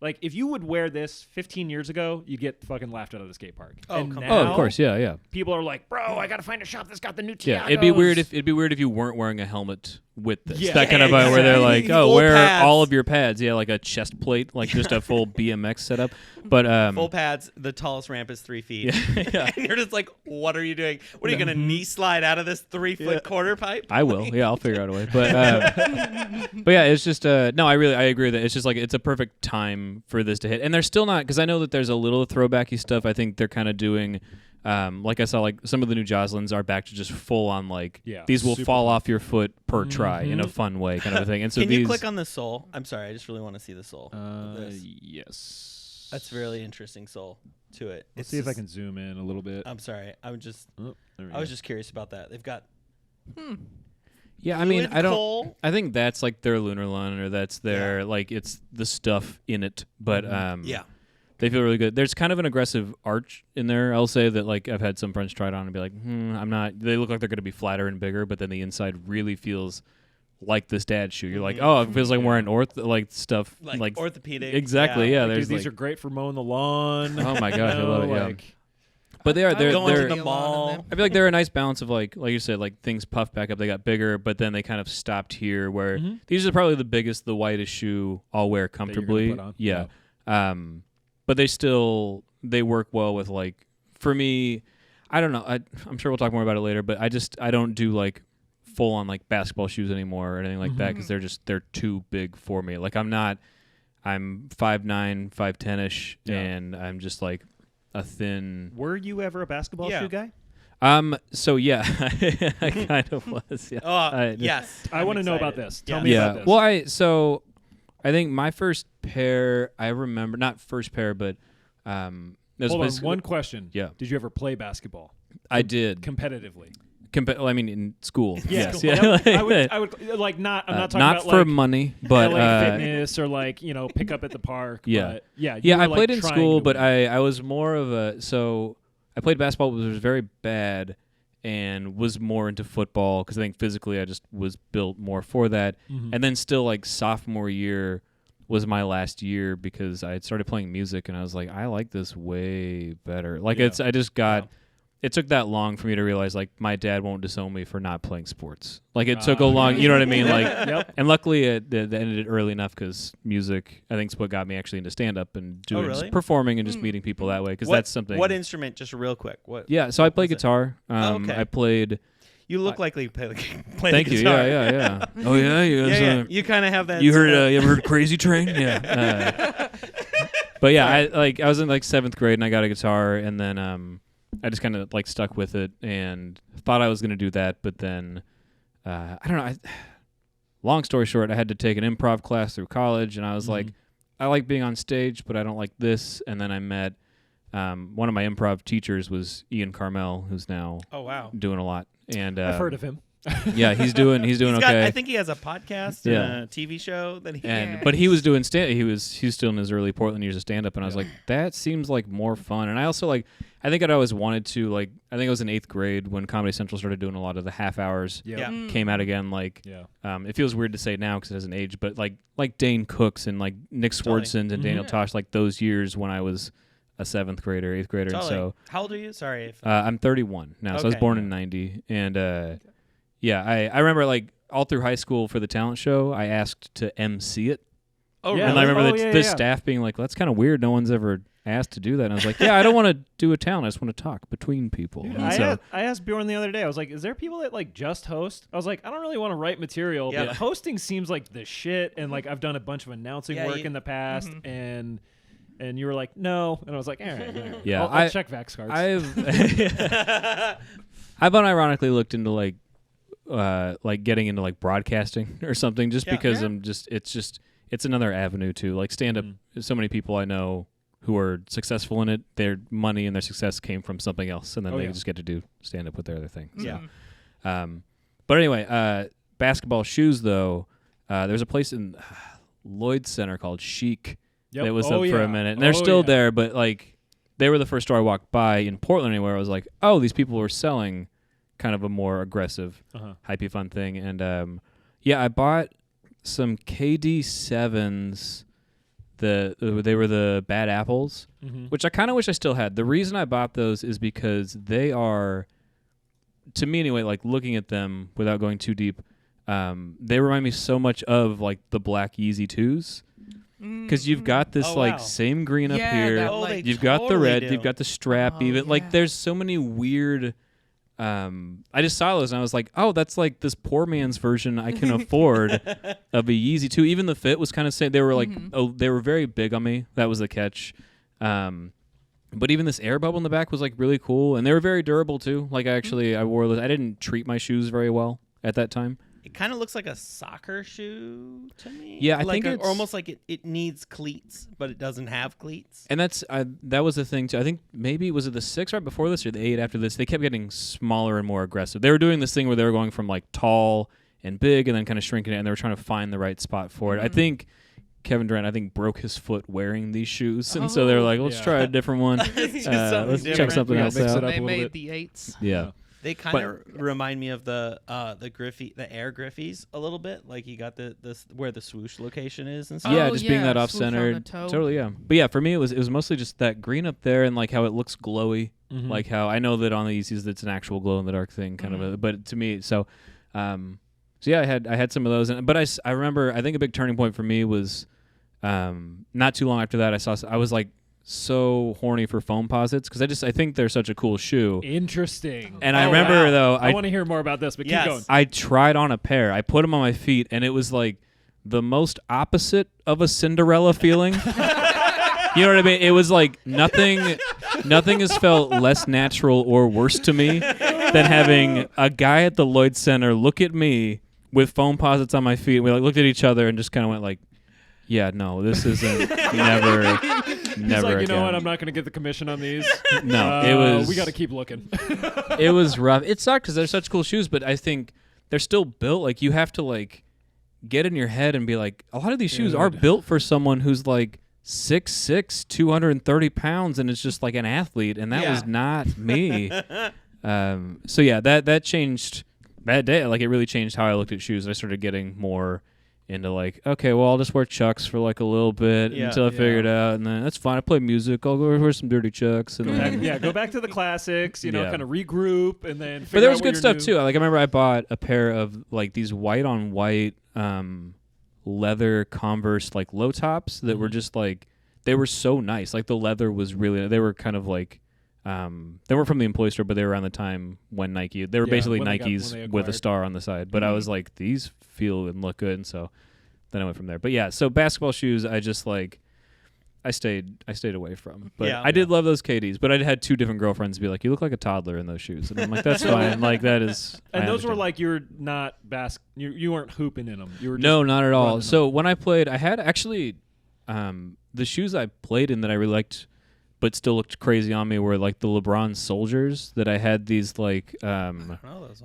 Like, if you would wear this 15 years ago, you'd get fucking laughed out of the skate park. And now, of course, yeah. People are like, bro, I gotta find a shop that's got the new Tiagos. Yeah, it'd be weird if you weren't wearing a helmet with this. Yeah. That kind of where they're like, oh, Full wear pads. all of your pads. Yeah, like a chest plate, like just a full BMX setup. But full pads. The tallest ramp is 3 feet. Yeah. And you're just like, what are you doing? What are you gonna knee slide out of this 3-foot quarter pipe? I will. Yeah, I'll figure out a way. But yeah, it's just no. I agree with it. It's just like it's a perfect time for this to hit, and they're still not, because I know that there's a little throwbacky stuff. I think they're kind of doing. Like I saw, like some of the new Joslins are back to just full on like these will fall off your foot per try in a fun way, kind of a thing. And so Can you click on the sole? I'm sorry, I just really want to see the sole. of this. Yes. That's a really interesting sole to it. Let's see if I can zoom in a little bit. I'm sorry. I was just curious about that. They've got. Yeah, I mean, I don't. Coal. I think that's like their lunar line, or that's their like it's the stuff in it, but Yeah. They feel really good. There's kind of an aggressive arch in there. I'll say that, like, I've had some friends try it on and be like, I'm not. They look like they're going to be flatter and bigger, but then the inside really feels like this dad shoe. You're like, oh, it feels like I'm wearing stuff like orthopedic. Exactly. Yeah. Dude, these are great for mowing the lawn. Oh my gosh, I love it. Yeah. Like, But they're going to the mall. I feel like they're a nice balance of like you said, like things puffed back up, they got bigger, but then they kind of stopped here. Where these are probably the biggest, the widest shoe I'll wear comfortably. Yeah. But they work well with, like, for me, I don't know. I'm sure we'll talk more about it later, but I don't do like full on like basketball shoes anymore or anything like that, because they're too big for me. Like I'm 5'9", 5'10"-ish, and I'm just like a thin. Were you ever a basketball shoe guy? So yeah, I kind of was. Yeah. Yes. I want to know about this. Tell me about this. Well, I think my first pair, I remember, not first pair, but hold on, one question. Yeah. Did you ever play basketball? I did. Competitively. Well, I mean, in school. Yeah. Yes. Yeah. I would like not. I'm not talking not about for like money, but fitness or like pick up at the park. Yeah. But yeah. I played in school, but I was more of a I played basketball, but it was very bad, and was more into football because I think physically I just was built more for that. And then still like sophomore year was my last year because I had started playing music and I was like, I like this way better. Like I just got. It took that long for me to realize, like, my dad won't disown me for not playing sports. Like, it took a long, you know what I mean? Like, and luckily it ended it early enough because music, I think, is what got me actually into stand-up and doing just performing and just meeting people that way. Because that's something. What instrument? Just real quick. What? Yeah, so I play guitar. Okay. I played. You look like you play Thank the you. guitar. Yeah. Oh yeah, you guys. Yeah. You kind of have that. You heard? You ever heard Crazy Train? Yeah. But yeah, I was in like 7th grade and I got a guitar and then I just kind of like stuck with it and thought I was going to do that, but then I don't know. Long story short, I had to take an improv class through college, and I was like, I like being on stage, but I don't like this. And then I met one of my improv teachers was Ian Carmel, who's now doing a lot. And I've heard of him. Yeah, he's doing okay. I think he has a podcast and a TV show that he. But he was doing he was still in his early Portland years of stand up, and I was like, that seems like more fun. And I also like. I think I'd always wanted to, like, I think I was in 8th grade when Comedy Central started doing a lot of the half hours. Came out again, like, it feels weird to say now because it hasn't aged, but like Dane Cooks and like Nick Swartzen and Daniel Tosh, like those years when I was a 7th grader, 8th grader. Totally. So how old are you? Sorry. If I'm 31 now, so I was born in 90. And I remember like all through high school for the talent show, I asked to MC it. Oh, and I remember the staff being like, well, that's kind of weird. No one's ever asked to do that. And I was like, yeah, I don't want to do a talent. I just want to talk between people. I asked Bjorn the other day. I was like, is there people that like just host? I was like, I don't really want to write material, but hosting seems like the shit. And like I've done a bunch of announcing work in the past, and you were like, no, and I was like, all right. Yeah, I'll check Vax cards. I've unironically looked into like getting into like broadcasting or something, just because it's another avenue too. Like stand up, so many people I know who are successful in it, their money and their success came from something else, and then they just get to do stand up with their other thing. So. But anyway, basketball shoes though. There's a place in Lloyd Center called Chic that was up for a minute, and they're still there. But like, they were the first store I walked by in Portland anywhere. I was like, oh, these people were selling kind of a more aggressive, hypey fun thing, and I bought some KD7s. They were the Bad Apples, which I kind of wish I still had. The reason I bought those is because they are, to me anyway, like looking at them without going too deep, they remind me so much of like the black Yeezy 2s. Because you've got this same green up here. You've got the red. You've got the strap even. Like there's so many weird... I just saw those and I was like, oh, that's like this poor man's version I can afford of a Yeezy 2. Even the fit was kind of same. They were like, they were very big on me. That was the catch. But even this air bubble in the back was like really cool, and they were very durable too. Like I wore those. I didn't treat my shoes very well at that time. It kind of looks like a soccer shoe to me. Yeah, I like think it's almost like it needs cleats, but it doesn't have cleats. And that was the thing too. I think maybe was it the 6 right before this or the 8 after this? They kept getting smaller and more aggressive. They were doing this thing where they were going from like tall and big and then kind of shrinking it, and they were trying to find the right spot for it. I think Kevin Durant broke his foot wearing these shoes, and so they were like, let's try a different one. Let's check something else out. They made the 8s. Yeah. They kind of remind me of the Air Griffeys a little bit. Like you got the where the swoosh location is and stuff. Yeah, just being that off-centered. Totally, yeah. But yeah, for me it was mostly just that green up there and like how it looks glowy. Like how I know that on the Yeezys it's an actual glow in the dark thing kind of but to me so yeah, I had some of those, but I remember I think a big turning point for me was not too long after that I was like so horny for foam posits because I think they're such a cool shoe. Interesting. And I remember though I want to hear more about this, but keep going. I tried on a pair. I put them on my feet, and it was like the most opposite of a Cinderella feeling. You know what I mean? It was like nothing has felt less natural or worse to me than having a guy at the Lloyd Center look at me with foam posits on my feet. We like looked at each other and just kind of went like, yeah, no, this isn't never. He's never like, you again. know what? I'm not going to get the commission on these. No, it was. We got to keep looking. It was rough. It sucked because they're such cool shoes, but I think they're still built. Like you have to like get in your head and be like, a lot of these shoes are built for someone who's like 6'6", 230 pounds, and it's just like an athlete, and that was not me. So yeah, that changed that day. Like it really changed how I looked at shoes. I started getting more into like, okay, well, I'll just wear Chucks for like a little bit until I figure it out, and then that's fine. I play music. I'll go wear some dirty Chucks, and then go back to the classics. You know, kind of regroup, and then. But there was good stuff too. Like I remember I bought a pair of like these white on white leather Converse like low tops that were just like they were so nice. Like the leather was really. They were kind of like. They weren't from the employee store, but they were around the time when Nike. They were basically Nikes with a star on the side. But I was like, these feel and look good, and so then I went from there. But yeah, so basketball shoes, I just like, I stayed away from. But I did love those KDs. But I had 2 different girlfriends be like, you look like a toddler in those shoes, and I'm like, that's fine. Like that is. And those were like you're not you weren't hooping in them. You were just not at all. So when I played, I had actually the shoes I played in that I really liked. But still looked crazy on me were like the LeBron Soldiers that I had these like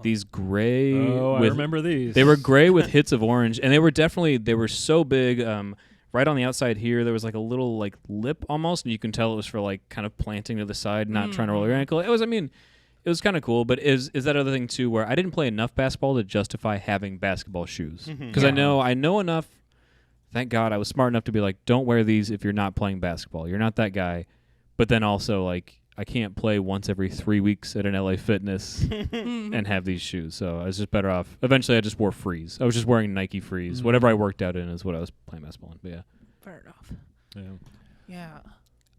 these gray. Oh, I remember these. They were gray with hits of orange, and they were so big. Right on the outside here, there was like a little like lip almost, and you can tell it was for like kind of planting to the side, not trying to roll your ankle. It was kind of cool. But is that other thing too, where I didn't play enough basketball to justify having basketball shoes because I know enough. Thank God I was smart enough to be like, don't wear these if you're not playing basketball. You're not that guy. But then also, like, I can't play once every 3 weeks at an LA Fitness and have these shoes. So I was just better off. Eventually, I just wore Freeze. I was just wearing Nike Freeze. Whatever I worked out in is what I was playing basketball in. But yeah. Fair enough. Yeah.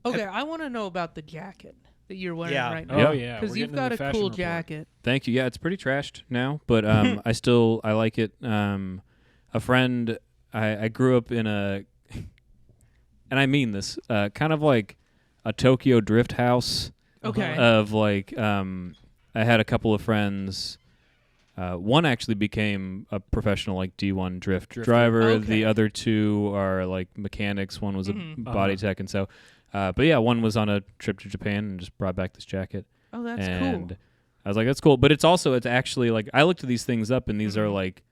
Okay, I want to know about the jacket that you're wearing right now. Oh, yeah. Because you've got a cool jacket. Thank you. Yeah, it's pretty trashed now, but I like it. A friend, I grew up in a, and I mean this, kind of like, a Tokyo drift house. Okay. Of like, I had a couple of friends. One actually became a professional like D1 drift driver. Okay. The other 2 are like mechanics. One was a body tech, and so. But yeah, one was on a trip to Japan and just brought back this jacket. Oh, that's and cool. I was like, that's cool. But it's actually like I looked at these things up, and these are like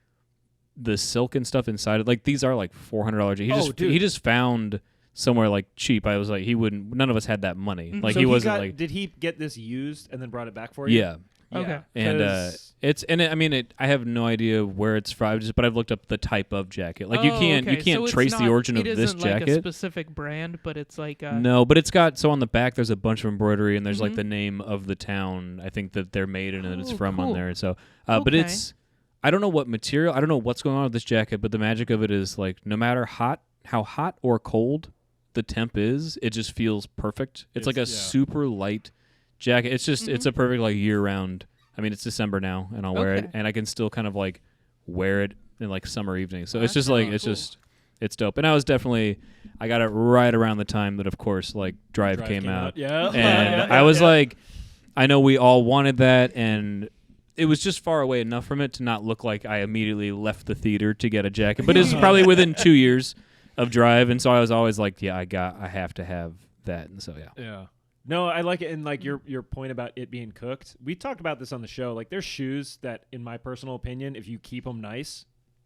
the silk and stuff inside it. Like these are like $400. He just found. Somewhere like cheap. I was like, none of us had that money. Like so he wasn't like. Did he get this used and then brought it back for you? Yeah. Okay. And I have no idea where it's from. But I've looked up the type of jacket. Like you can't trace the origin of this jacket. Like a specific brand, but it's like no, but it's got on the back. There's a bunch of embroidery, and there's like the name of the town. I think that they're made in and it's from on there. So, but it's I don't know what material. I don't know what's going on with this jacket, but the magic of it is like no matter how hot or cold the temp is, it just feels perfect. It's like a super light jacket. It's just it's a perfect like year round. I mean, it's December now, and I'll wear it, and I can still kind of like wear it in like summer evenings. So it's just like it's dope. And I got it right around the time that of course like Drive came out. Yeah. And I was like, I know we all wanted that, and it was just far away enough from it to not look like I immediately left the theater to get a jacket. But it was probably within 2 years of Drive, and so I was always like, I have to have that, and so yeah. No, I like it, and like your point about it being cooked. We talked about this on the show. Like, there's shoes that, in my personal opinion, if you keep them nice,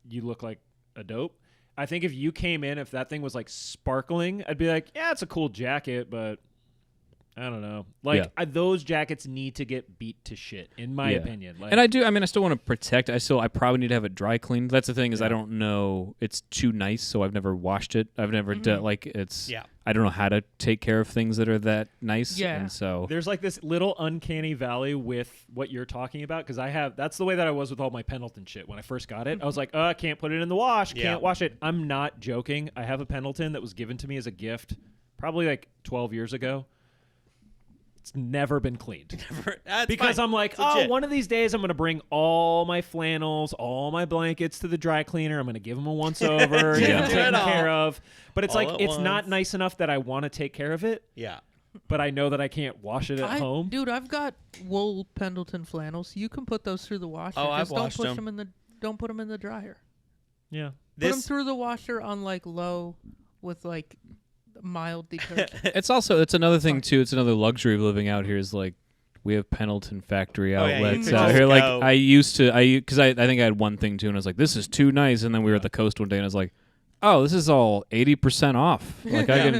you look like a dope. I think if you came in, if that thing was like sparkling, I'd be like, yeah, it's a cool jacket, but I don't know. Like those jackets need to get beat to shit, in my opinion. Like, and I still want to protect. I probably need to have it dry cleaned. That's the thing is I don't know. It's too nice, so I've never washed it. I've never done I don't know how to take care of things that are that nice. Yeah. And so there's like this little uncanny valley with what you're talking about, because that's the way that I was with all my Pendleton shit when I first got it. I was like, I can't put it in the wash, can't wash it. I'm not joking. I have a Pendleton that was given to me as a gift probably like 12 years ago. It's never been cleaned. Because fine. I'm like, one of these days I'm going to bring all my flannels, all my blankets to the dry cleaner. I'm going to give them a once over, get them taken care of. But it's all like, it's not nice enough that I want to take care of it. Yeah. But I know that I can't wash it at home. Dude, I've got wool Pendleton flannels. You can put those through the washer. Oh, I've washed them. Don't put them in the dryer. Yeah. Put them through the washer on like low with like mild detergent. It's another thing too. It's another luxury of living out here is like we have Pendleton factory outlets out here. Like I used to, because I think I had one thing too, and I was like, this is too nice. And then we were at the coast one day, and I was like, oh, this is all 80% off. Like I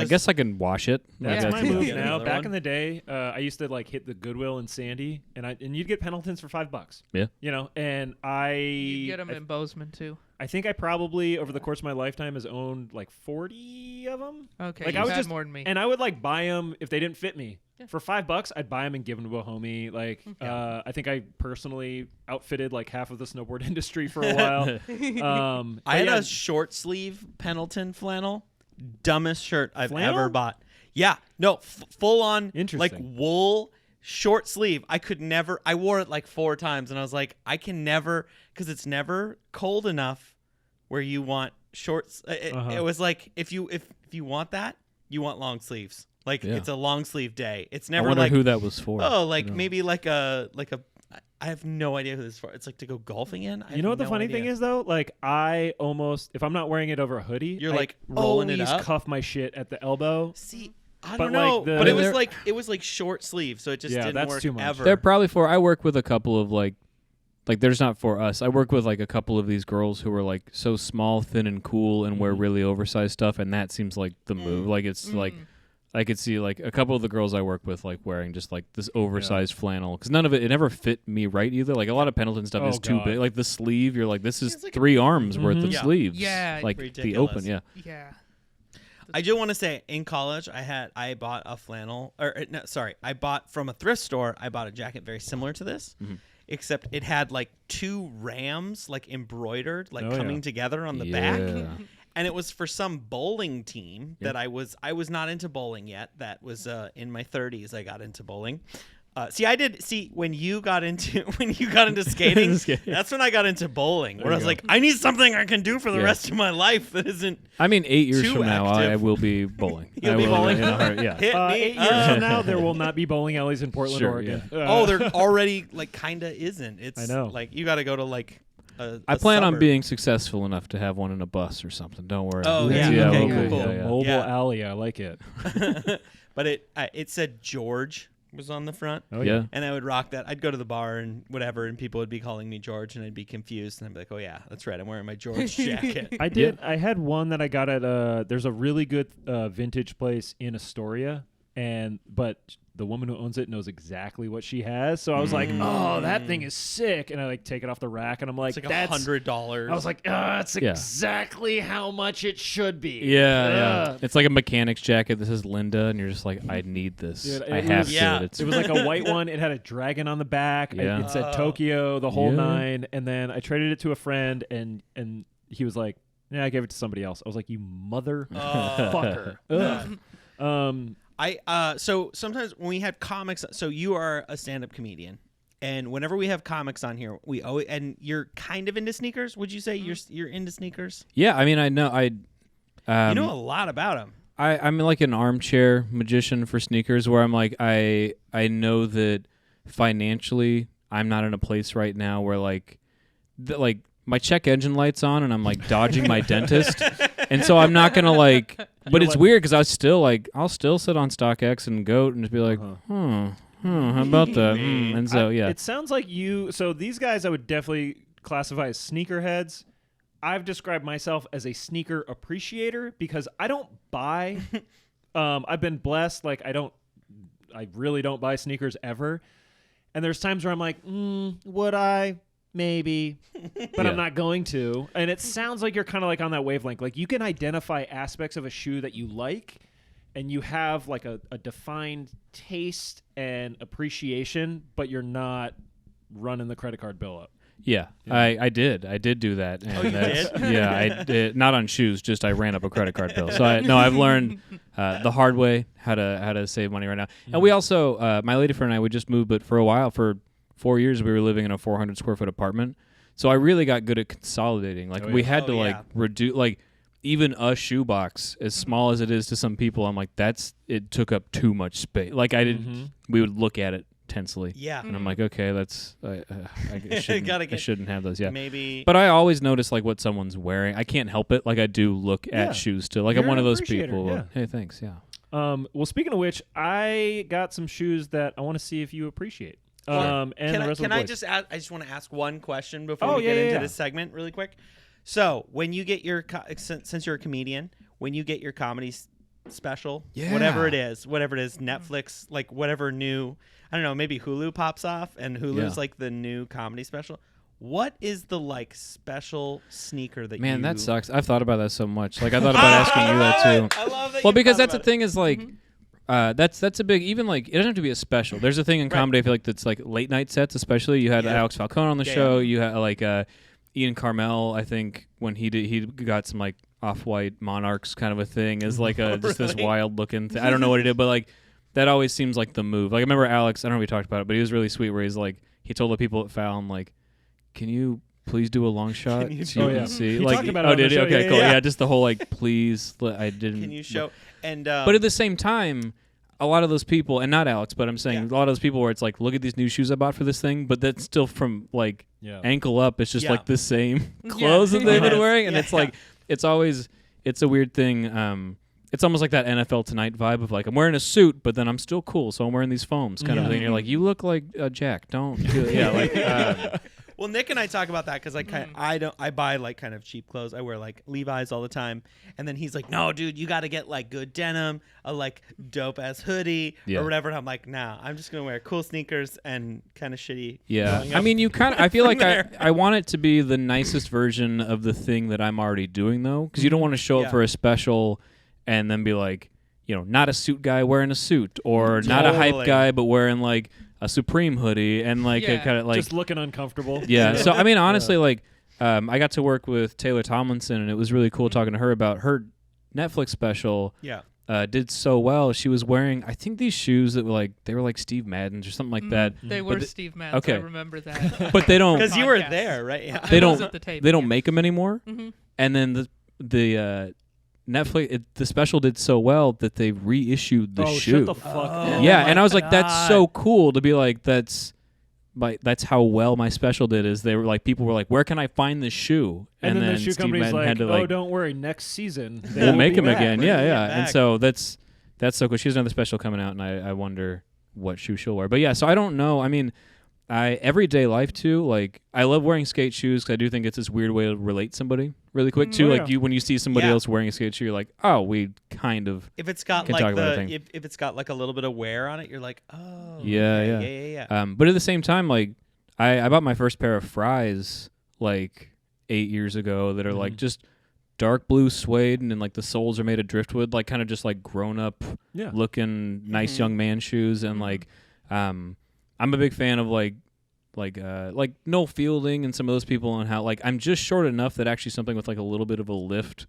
guess I can wash it. That's Yeah. my Yeah. move Get now. another Back one. in the day, I used to like hit the Goodwill in Sandy, and you'd get Pendletons for $5. Yeah. You know, and You get them in Bozeman too. I think I probably over the course of my lifetime has owned like 40 of them. Okay, Like, you've I would had just- more than me. And I would like buy them if they didn't fit me. Yeah. For $5, I'd buy them and give them to a homie. Like, I think I personally outfitted like half of the snowboard industry for a while. I had yeah, a short sleeve Pendleton flannel. Dumbest shirt I've Flannel? ever bought. Yeah, no, full on like Interesting. wool short sleeve. I could never. I wore it like 4 times, and I was like, I can never, because it's never cold enough where you want shorts. It was like if you want that, you want long sleeves. Like Yeah. it's a long sleeve day. It's I never wonder like who that was for. like maybe like a. I have no idea who this is for. It's like to go golfing in. You know what the funny thing is though? Like I almost, if I'm not wearing it over a hoodie, You're I like rolling it always up? cuff my shit at the elbow. See, I But, don't like, know, the- but They're- it was like short sleeve, so it just Yeah, didn't that's work too much. ever. They're probably for. I work with a couple of like there's not for us. I work with like a couple of these girls who are like so small, thin, and cool, and wear really oversized stuff, and that seems like the move. Like it's like I could see like a couple of the girls I work with like wearing just like this oversized flannel because none of it never fit me right either. Like a lot of Pendleton stuff Oh, is too God. big. Like the sleeve, you're like this is It's like 3 arms worth of Yeah. sleeves. Yeah, like the ridiculous. open. Yeah, Yeah. I do want to say, in college, I bought a flannel, I bought from a thrift store. I bought a jacket very similar to this, except it had like 2 rams like embroidered, like Oh, coming yeah. together on the back. And it was for some bowling team that I was not into bowling yet. That was in my 30s. I got into bowling. When you got into skating, that's when I got into bowling. Where I was you like, I need something I can do for the rest of my life that isn't I mean, 8 years Too from now, I active. will be bowling. You'll I be will bowling? in a heartbeat, yeah. hit me. 8 years from now, there will not be bowling alleys in Portland, Sure, Oregon. Oh, there already like kinda isn't. It's I know. like you got to go to like I plan on suburb. being successful enough to have one in a bus or something. Don't worry. Oh, yeah. we'll Okay, be- cool. yeah. Mobile Yeah. alley, I like it. But it said George was on the front. Oh Yeah. And I would rock that. I'd go to the bar and whatever, and people would be calling me George, and I'd be confused, and I'd be like, "Oh yeah, that's right. I'm wearing my George jacket." I did. I had one that I got at. There's a really good vintage place in Astoria, but the woman who owns it knows exactly what she has. So I was like, "Oh, that thing is sick!" And I like take it off the rack, and I'm like, It's like "That's." $100. I was like, "That's Yeah. exactly how much it should be." Yeah. Ugh. It's like a mechanic's jacket. This is Linda, and you're just like, I need this. Dude, I it have was- Yeah. to. It's It was like a white one. It had a dragon on the back. Yeah. It said Oh. Tokyo, the whole Yeah. 9. And then I traded it to a friend, and he was like, "Yeah, I gave it to somebody else." I was like, "You motherfucker!" Ugh. So sometimes when we have comics, so you are a stand-up comedian, and whenever we have comics on here, we always, and you're kind of into sneakers. Would you say you're into sneakers? yeah. I mean, I know. You know a lot about them. I'm like an armchair magician for sneakers, where I'm like, I know that financially, I'm not in a place right now where like my check engine light's on, and I'm like dodging my dentist, and so I'm not gonna like. But it's weird because I'll still sit on StockX and Goat and just be like, how about that? And so yeah, It sounds like you. So these guys, I would definitely classify as sneakerheads. I've described myself as a sneaker appreciator because I don't buy. I've been blessed. Like I really don't buy sneakers ever. And there's times where I'm like, would I? Maybe, but I'm not going to. And it sounds like you're kind of like on that wavelength. Like you can identify aspects of a shoe that you like, and you have like a defined taste and appreciation, but you're not running the credit card bill up. Yeah. I did do that. And you that's- did? Yeah, I did. Not on shoes, just I ran up a credit card bill. So I've learned the hard way how to save money right now. And we also, my lady friend and I, we just moved, but for a while, for 4 years, we were living in a 400 square foot apartment. So I really got good at consolidating. Like we had to like reduce, like even a shoebox, as small as it is to some people, I'm like, it took up too much space. Like we would look at it tensely. Yeah. And I'm like, okay, that's I shouldn't have those. Yeah, Maybe. But I always notice like what someone's wearing. I can't help it. Like I do look at shoes still. Like I'm You're one an of those appreciator, people. yeah. Hey, thanks. Yeah. Well, speaking of which, I got some shoes that I want to see if you appreciate. And the rest of Can the I boys. just ask, I just want to ask one question before Oh, we get yeah, into yeah. this segment really quick. So when you get your since you're a comedian, when you get your comedy special, Yeah. whatever it is, Netflix, like whatever new, I don't know, maybe Hulu pops off and Hulu's like the new comedy special. What is the like special sneaker that Man, you... that sucks. I've thought about that so much. Like I thought about asking you that too. I love that. Well, you because thought that's the about thing is like, that's a big, even like, it doesn't have to be a special. There's a thing in comedy, I feel like, that's like late night sets, especially. You had Alex Falcone on the show. You had like Ian Carmel, I think, when he got some like off-white Monarchs kind of a thing as like a just this wild looking thing. I don't know what he did, but like that always seems like the move. Like I remember Alex, I don't know if we talked about it, but he was really sweet where he's like, he told the people at Fallon, like, can you please do a long shot so you can see? He Like, talked about it on did the he? show. Okay, Yeah, cool. yeah. Yeah, just the whole like, please, I didn't. Can you show? And but at the same time, a lot of those people, and not Alex, but I'm saying a lot of those people where it's like, look at these new shoes I bought for this thing, but that's still from like ankle up. It's just like the same clothes that they've been wearing, and it's like it's a weird thing. It's almost like that NFL Tonight vibe of like, I'm wearing a suit, but then I'm still cool, so I'm wearing these foams kind of thing. You're like, you look like Jack. Don't do it. Yeah, like. Well, Nick and I talk about that because I buy like kind of cheap clothes. I wear like Levi's all the time, and then he's like, "No, dude, you got to get like good denim, a like dope ass hoodie or whatever." And I'm like, "Nah, I'm just gonna wear cool sneakers and kind of shitty." Yeah, I mean, you kind of. I feel like I want it to be the nicest version of the thing that I'm already doing, though, because you don't want to show up for a special and then be like, you know, not a suit guy wearing a suit, or not a hype guy but wearing like a Supreme hoodie and like a kind of like just looking uncomfortable. Yeah. So I mean, honestly, like I got to work with Taylor Tomlinson, and it was really cool talking to her about her Netflix special. Yeah. Did so well. She was wearing, I think, these shoes that were like Steve Madden's or something like that. They were Steve Madden's. Okay. I remember that. But they don't because you were there, right? Yeah. They I was at the tape, They don't make them anymore. And then the Netflix the special did so well that they reissued the shoe. Shut the fuck up. Yeah, and I was like, that's so cool to be like, that's how well my special did. Is they were like, people were like, where can I find this shoe? And then the shoe Steve company's Madden like, had to, oh, don't worry, next season we'll make them again. We're Yeah, gonna yeah. get And back. so that's so cool. She has another special coming out, and I wonder what shoe she'll wear. But yeah, so I don't know. I mean, everyday life too. Like I love wearing skate shoes because I do think it's this weird way to relate somebody really quick too. Like when you see somebody else wearing a skate shoe, you're like, oh, we kind of if it's got can like talk about a thing. if it's got like a little bit of wear on it, you're like, oh yeah. But at the same time, like I bought my first pair of Fries like 8 years ago that are like just dark blue suede, and then like the soles are made of driftwood, like kind of just like grown up looking nice young man shoes. And like I'm a big fan of like Noel Fielding and some of those people, and how like I'm just short enough that actually something with like a little bit of a lift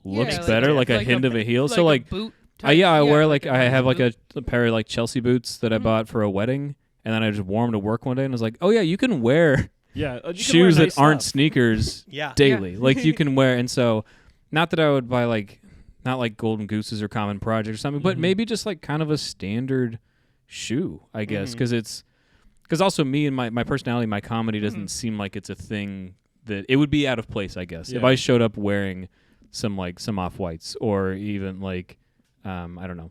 looks better, like a hint of a heel. So like boot I wear like I have like a pair of like Chelsea boots that I bought for a wedding, and then I just wore them to work one day, and I was like, oh yeah, you can wear shoes that aren't sneakers daily. Like you can wear. And so not that I would buy like not like Golden Gooses or Common Project or something, but maybe just like kind of a standard shoe, I guess, because also me and my personality, my comedy doesn't seem like it's a thing that it would be out of place, I guess, if I showed up wearing some off-whites or even like I don't know.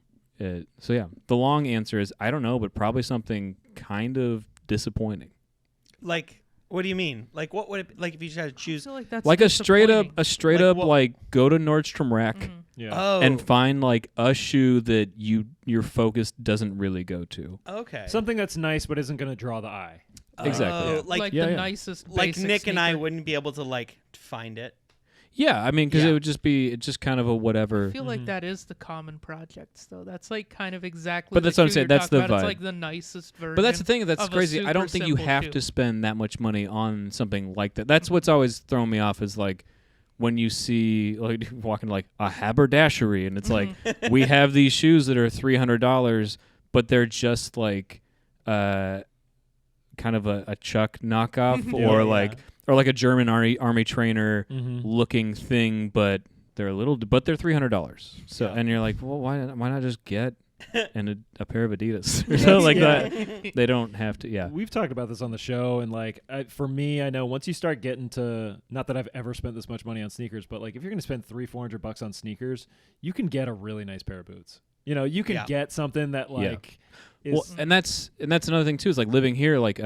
So yeah, the long answer is I don't know, but probably something kind of disappointing. Like, what do you mean? Like, what would it like if you had to choose? I feel like that's like a straight up what? like go to Nordstrom Rack and find like a shoe that your focus doesn't really go to. Okay. Something that's nice but isn't going to draw the eye. Exactly. Yeah. Like the nicest. Like basic Nick and I sneaker. wouldn't be able to like find it. Yeah, I mean, because it would just be just kind of a whatever. I feel like that is the common projects, though. That's like kind of exactly. But that's what I'm saying. That's the vibe. It's vibe. like the nicest version. But that's the thing. That's of a crazy. I don't think you super have simple to shoe. spend that much money on something like that. That's what's always thrown me off is like when you see like walking like a haberdashery, and it's like we have these shoes that are $300, but they're just like kind of a Chuck knockoff or like a German army trainer looking thing, but they're they're $300. So and you're like, well, why not just get a pair of Adidas or something like that? They don't have to. Yeah, we've talked about this on the show, and like for me, I know once you start getting to, not that I've ever spent this much money on sneakers, but like if you're going to spend $300-400 on sneakers, you can get a really nice pair of boots. You know, you can get something that like is well, and that's another thing too. Is like living here, like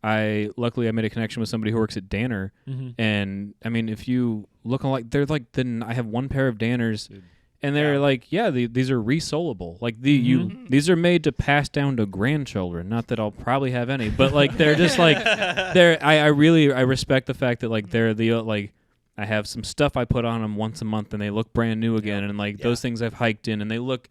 luckily I made a connection with somebody who works at Danner, and I mean, if you look like they're like, then I have one pair of Danners. Dude. And they're like, these are resolable. Like these are made to pass down to grandchildren. Not that I'll probably have any, but like they're just like I respect the fact that like they're the like I have some stuff I put on them once a month and they look brand new again. And like those things I've hiked in and they look.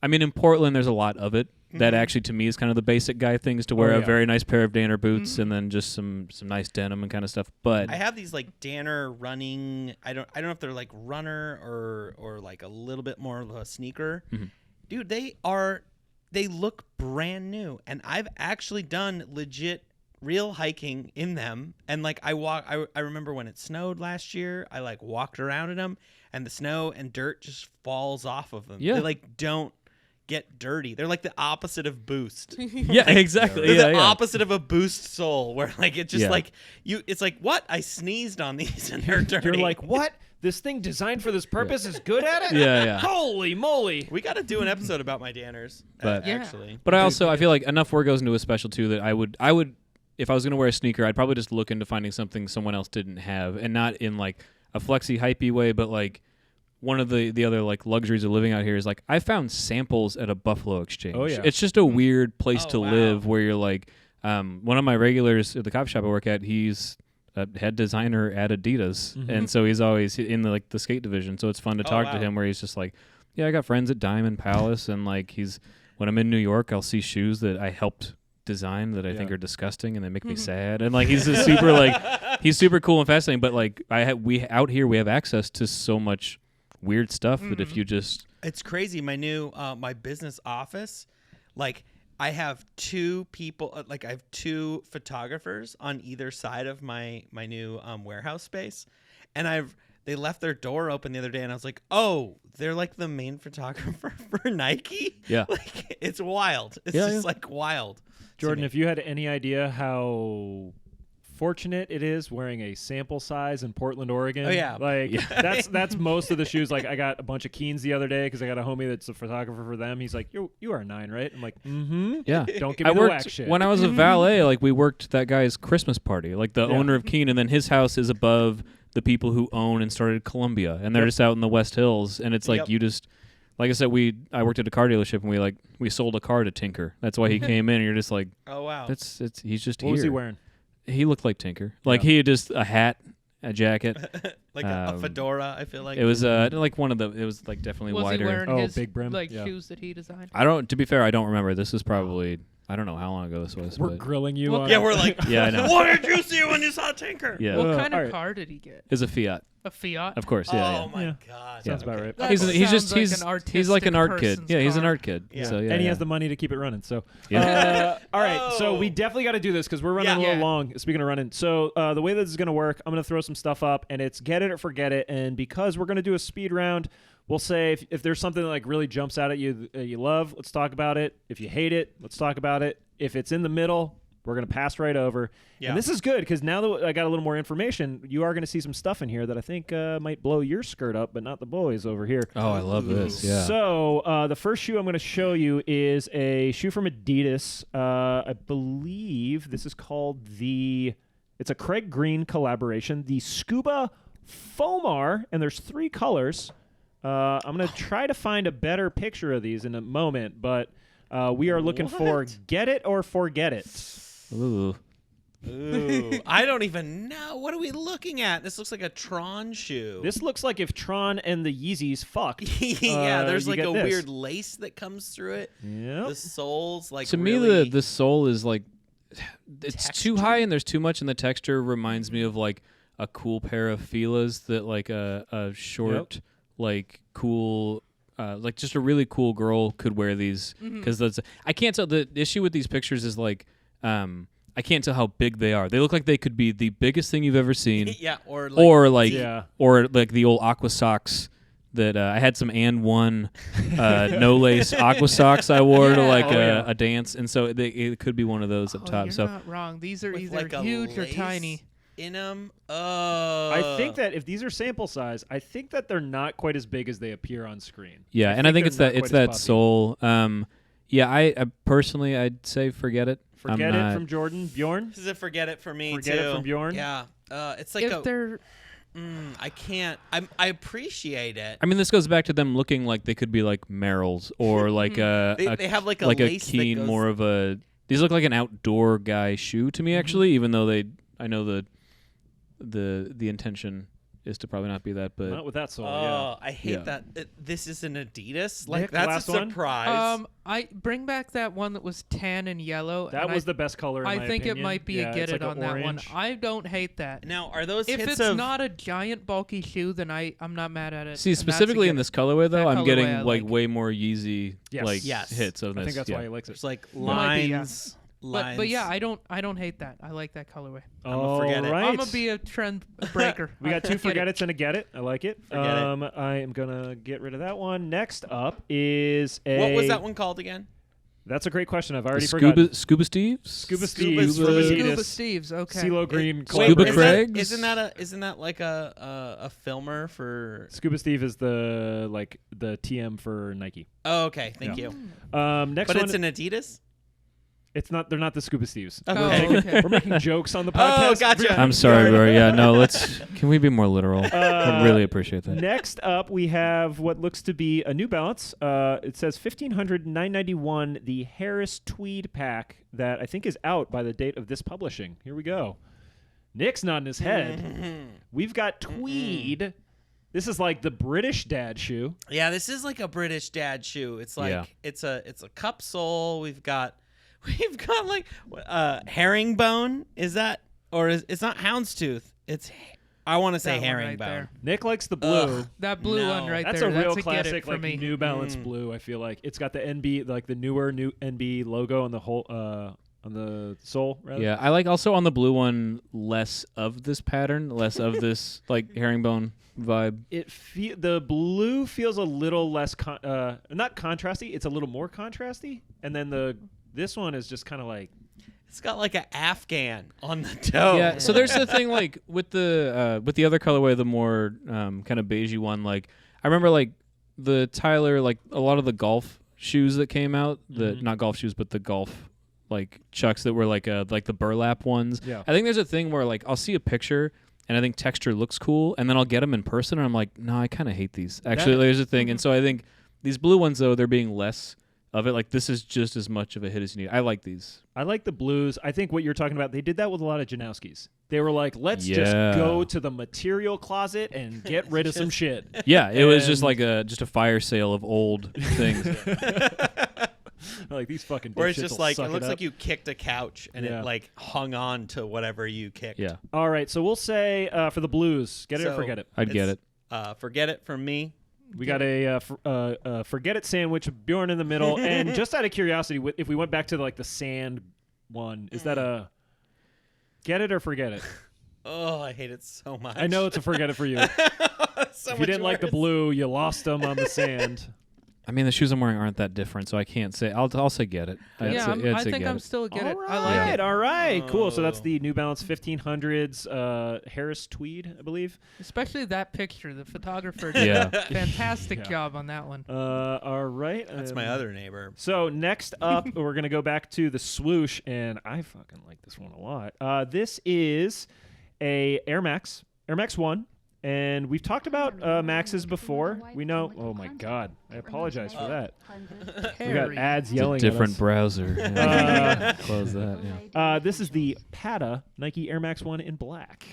I mean, in Portland there's a lot of it. That actually to me is kind of the basic guy things to wear a very nice pair of Danner boots and then just some nice denim and kind of stuff. But I have these like Danner running. I don't know if they're like runner or like a little bit more of a sneaker. Dude, they look brand new, and I've actually done legit real hiking in them. And like I remember when it snowed last year, I like walked around in them, and the snow and dirt just falls off of them. Yeah, they like don't get dirty. They're like the opposite of Boost. Yeah, exactly. They're the opposite of a Boost sole, where like it just like you. It's like, what? I sneezed on these and they're dirty. You're like, what? This thing designed for this purpose is good at it? Yeah. Holy moly! We got to do an episode about my Danners. But actually, but I feel like enough work goes into a special too that I would if I was gonna wear a sneaker, I'd probably just look into finding something someone else didn't have, and not in like a flexy hypey way, but like. One of the other like luxuries of living out here is like I found samples at a Buffalo Exchange. Oh, yeah. It's just a weird place to live where you're like one of my regulars at the coffee shop I work at, he's a head designer at Adidas, and so he's always in the skate division. So it's fun to talk to him where he's just like, yeah, I got friends at Diamond Palace, and like when I'm in New York, I'll see shoes that I helped design that I think are disgusting and they make me sad, and like he's a super he's super cool and fascinating. But like we out here we have access to so much weird stuff that if you just it's crazy. My new my business office, like I have two people, like I have two photographers on either side of my new warehouse space, and they left their door open the other day, and I was like, oh, they're like the main photographer for Nike. Yeah, like it's wild. It's just like wild. Jordan, if you had any idea how fortunate it is wearing a sample size in Portland, Oregon. Oh yeah, like that's most of the shoes. Like I got a bunch of Keens the other day because I got a homie that's a photographer for them. He's like, you are a 9, right? I'm like, yeah. Don't give me the whack shit. When I was a valet, like we worked that guy's Christmas party, like the owner of Keen, and then his house is above the people who own and started Columbia, and they're just out in the West Hills, and it's like you just. Like I said, I worked at a car dealership, and we sold a car to Tinker. That's why he came in, and you're just like, oh wow, he's just what here. Was he wearing? He looked like Tinker. Like he had just a hat, a jacket, like a fedora. I feel like it was like one of the. It was like definitely was wider. Was he wearing his big brim? like shoes that he designed? To be fair, I don't remember. This is probably I don't know how long ago this was. We're grilling you. On we're like, I know. What did you see when you saw Tinker? Yeah. What kind of car did he get? It's a Fiat. A Fiat? Of course, yeah. Oh my god. Sounds about right. That He's like an art kid. person's Yeah, he's an car. art kid. Yeah. So, and he has the money to keep it running. So, all right. So we definitely got to do this because we're running a little long. Speaking of running, so the way this is going to work, I'm going to throw some stuff up, and it's get it or forget it. And because we're going to do a speed round, we'll say if there's something that like really jumps out at you you love, let's talk about it. If you hate it, let's talk about it. If it's in the middle, we're going to pass right over. Yeah. And this is good because now that I got a little more information, you are going to see some stuff in here that I think might blow your skirt up, but not the boys over here. Oh, I love this. Yeah. So the first shoe I'm going to show you is a shoe from Adidas. I believe this is called it's a Craig Green collaboration, the Scuba Fomar, and there's 3 colors. I'm going to try to find a better picture of these in a moment, but we are looking for get it or forget it. Ooh. I don't even know. What are we looking at? This looks like a Tron shoe. This looks like if Tron and the Yeezys fucked. Yeah, there's like a this weird lace that comes through it. Yeah. The sole's like to really me the sole is like it's texture. too high and there's too much, and the texture reminds me of like a cool pair of Fila's that like a short like cool like just a really cool girl could wear these because I can't tell. The issue with these pictures is like I can't tell how big they are. They look like they could be the biggest thing you've ever seen. Yeah, or like the old Aqua socks that I had some and one no lace Aqua socks I wore to like a dance, and so it could be one of those up top. You're so not wrong. These are with either like huge or lace tiny. in them. I think that if these are sample size, I think that they're not quite as big as they appear on screen. Yeah, and I think it's that sole. I personally I'd say forget it. Forget it not- from Jordan. Bjorn? This is a forget it for me Forget too. it from Bjorn? Yeah. It's like If they're I can't. I appreciate it. I mean, this goes back to them looking like they could be like Merrell's or like They have like a like a lace that keen, goes- more of a. These look like an outdoor guy shoe to me, actually. Even though I know the intention is to probably not be that, but Not with that sole, Oh, I hate Yeah. that. This is an Adidas. Like Nick, that's last a one? surprise. I bring back that one that was tan and yellow. That and was the best color in I my think opinion. it might be Yeah, a get it's it like on a that one. orange. I don't hate that. Now, are those If hits it's of not a giant bulky shoe, then I'm not mad at it. see and that's a specifically in get this colorway though, That I'm getting colorway I like like. way more Yeezy Yes. like Yes. hits of I this. think that's yeah. why he likes it. there's like Might be, yeah. lines? But yeah, I don't hate that. I like that colorway. I'ma forget it. All right. I'm gonna be a trend breaker. We got two Get forget it's and a get it. I like it. Forget it. I am gonna get rid of that one. Next up is a. What was that one called again? That's a great question. I've already Scuba forgotten. Scuba Steves. Scuba Scuba Steves from Steves. Scuba Adidas. Steves. Okay. CeeLo Green. Scuba Wait, collaboration. Craigs? Isn't that like a filmer for? Scuba Steve is the TM for Nike. Oh, okay. Thank Yeah. you. Next But one. it's an Adidas. It's not. They're not the Scuba Steves. Okay. Oh, okay. We're making jokes on the podcast. Oh, gotcha. I'm sorry, bro. Yeah, no. Can we be more literal? I really appreciate that. Next up, we have what looks to be a New Balance. It says 1500 991, the Harris Tweed pack that I think is out by the date of this publishing. Here we go. Nick's nodding his head. We've got Tweed. This is like the British dad shoe. Yeah, this is like a British dad shoe. It's like Yeah. it's a cup sole. We've got like herringbone. Is that or is it's not houndstooth? It's I want to say That one right herringbone. there. Nick likes the blue. Ugh. That blue No. one right That's there. a real That's classic, get it for like me. New Balance blue. I feel like it's got the NB, like the newer new NB logo on the whole on the sole. Rather. Yeah, I like also on the blue one less of this pattern, less of this like herringbone vibe. The blue feels a little less not contrasty. It's a little more contrasty, and then this one is just kind of like It's got like an Afghan on the toe. Yeah, so there's the thing like with the other colorway, the more kind of beigey one. Like I remember like the Tyler, like a lot of the golf shoes that came out, not golf shoes, but the golf like Chucks that were like the burlap ones. Yeah. I think there's a thing where like I'll see a picture and I think texture looks cool, and then I'll get them in person and I'm like, no, I kind of hate these. Actually, there's a thing, and so I think these blue ones though, they're being less of it. Like this is just as much of a hit as you need. I like these. I like the blues. I think what you're talking about, they did that with a lot of Janowskis. They were like, let's just Yeah. go to the material closet and get rid of some shit. Yeah, it was just And- like a fire sale of old things. Like these fucking Where it's dipshits just will like suck it looks up. like you kicked a couch and Yeah. it like hung on to whatever you kicked. Yeah, All right, so we'll say for the blues, get it or So- forget it. I'd get it. Forget it from me. We got a forget it sandwich, Bjorn in the middle, and just out of curiosity, if we went back to like the sand one, is that a get it or forget it? Oh, I hate it so much. I know it's a forget it for you. So If you didn't like the worse. blue, you lost them on the sand. I mean, the shoes I'm wearing aren't that different, so I can't say. I'll say get it. I'd Yeah, say, I I'd say think get I'm it. still a get it. All I like it. right, all right, cool. So that's Oh. the New Balance 1500s Harris Tweed, I believe. Especially that picture. The photographer Yeah. did a fantastic Yeah. job on that one. All right. That's my other neighbor. So next up, we're gonna go back to the swoosh, and I fucking like this one a lot. This is a Air Max 1, and we've talked about Maxes before. We know. Oh my God, I apologize for that. We got Harry. ads It's a yelling different at us. browser. Yeah. Close that. Yeah. This is the Pata Nike Air Max 1 in black.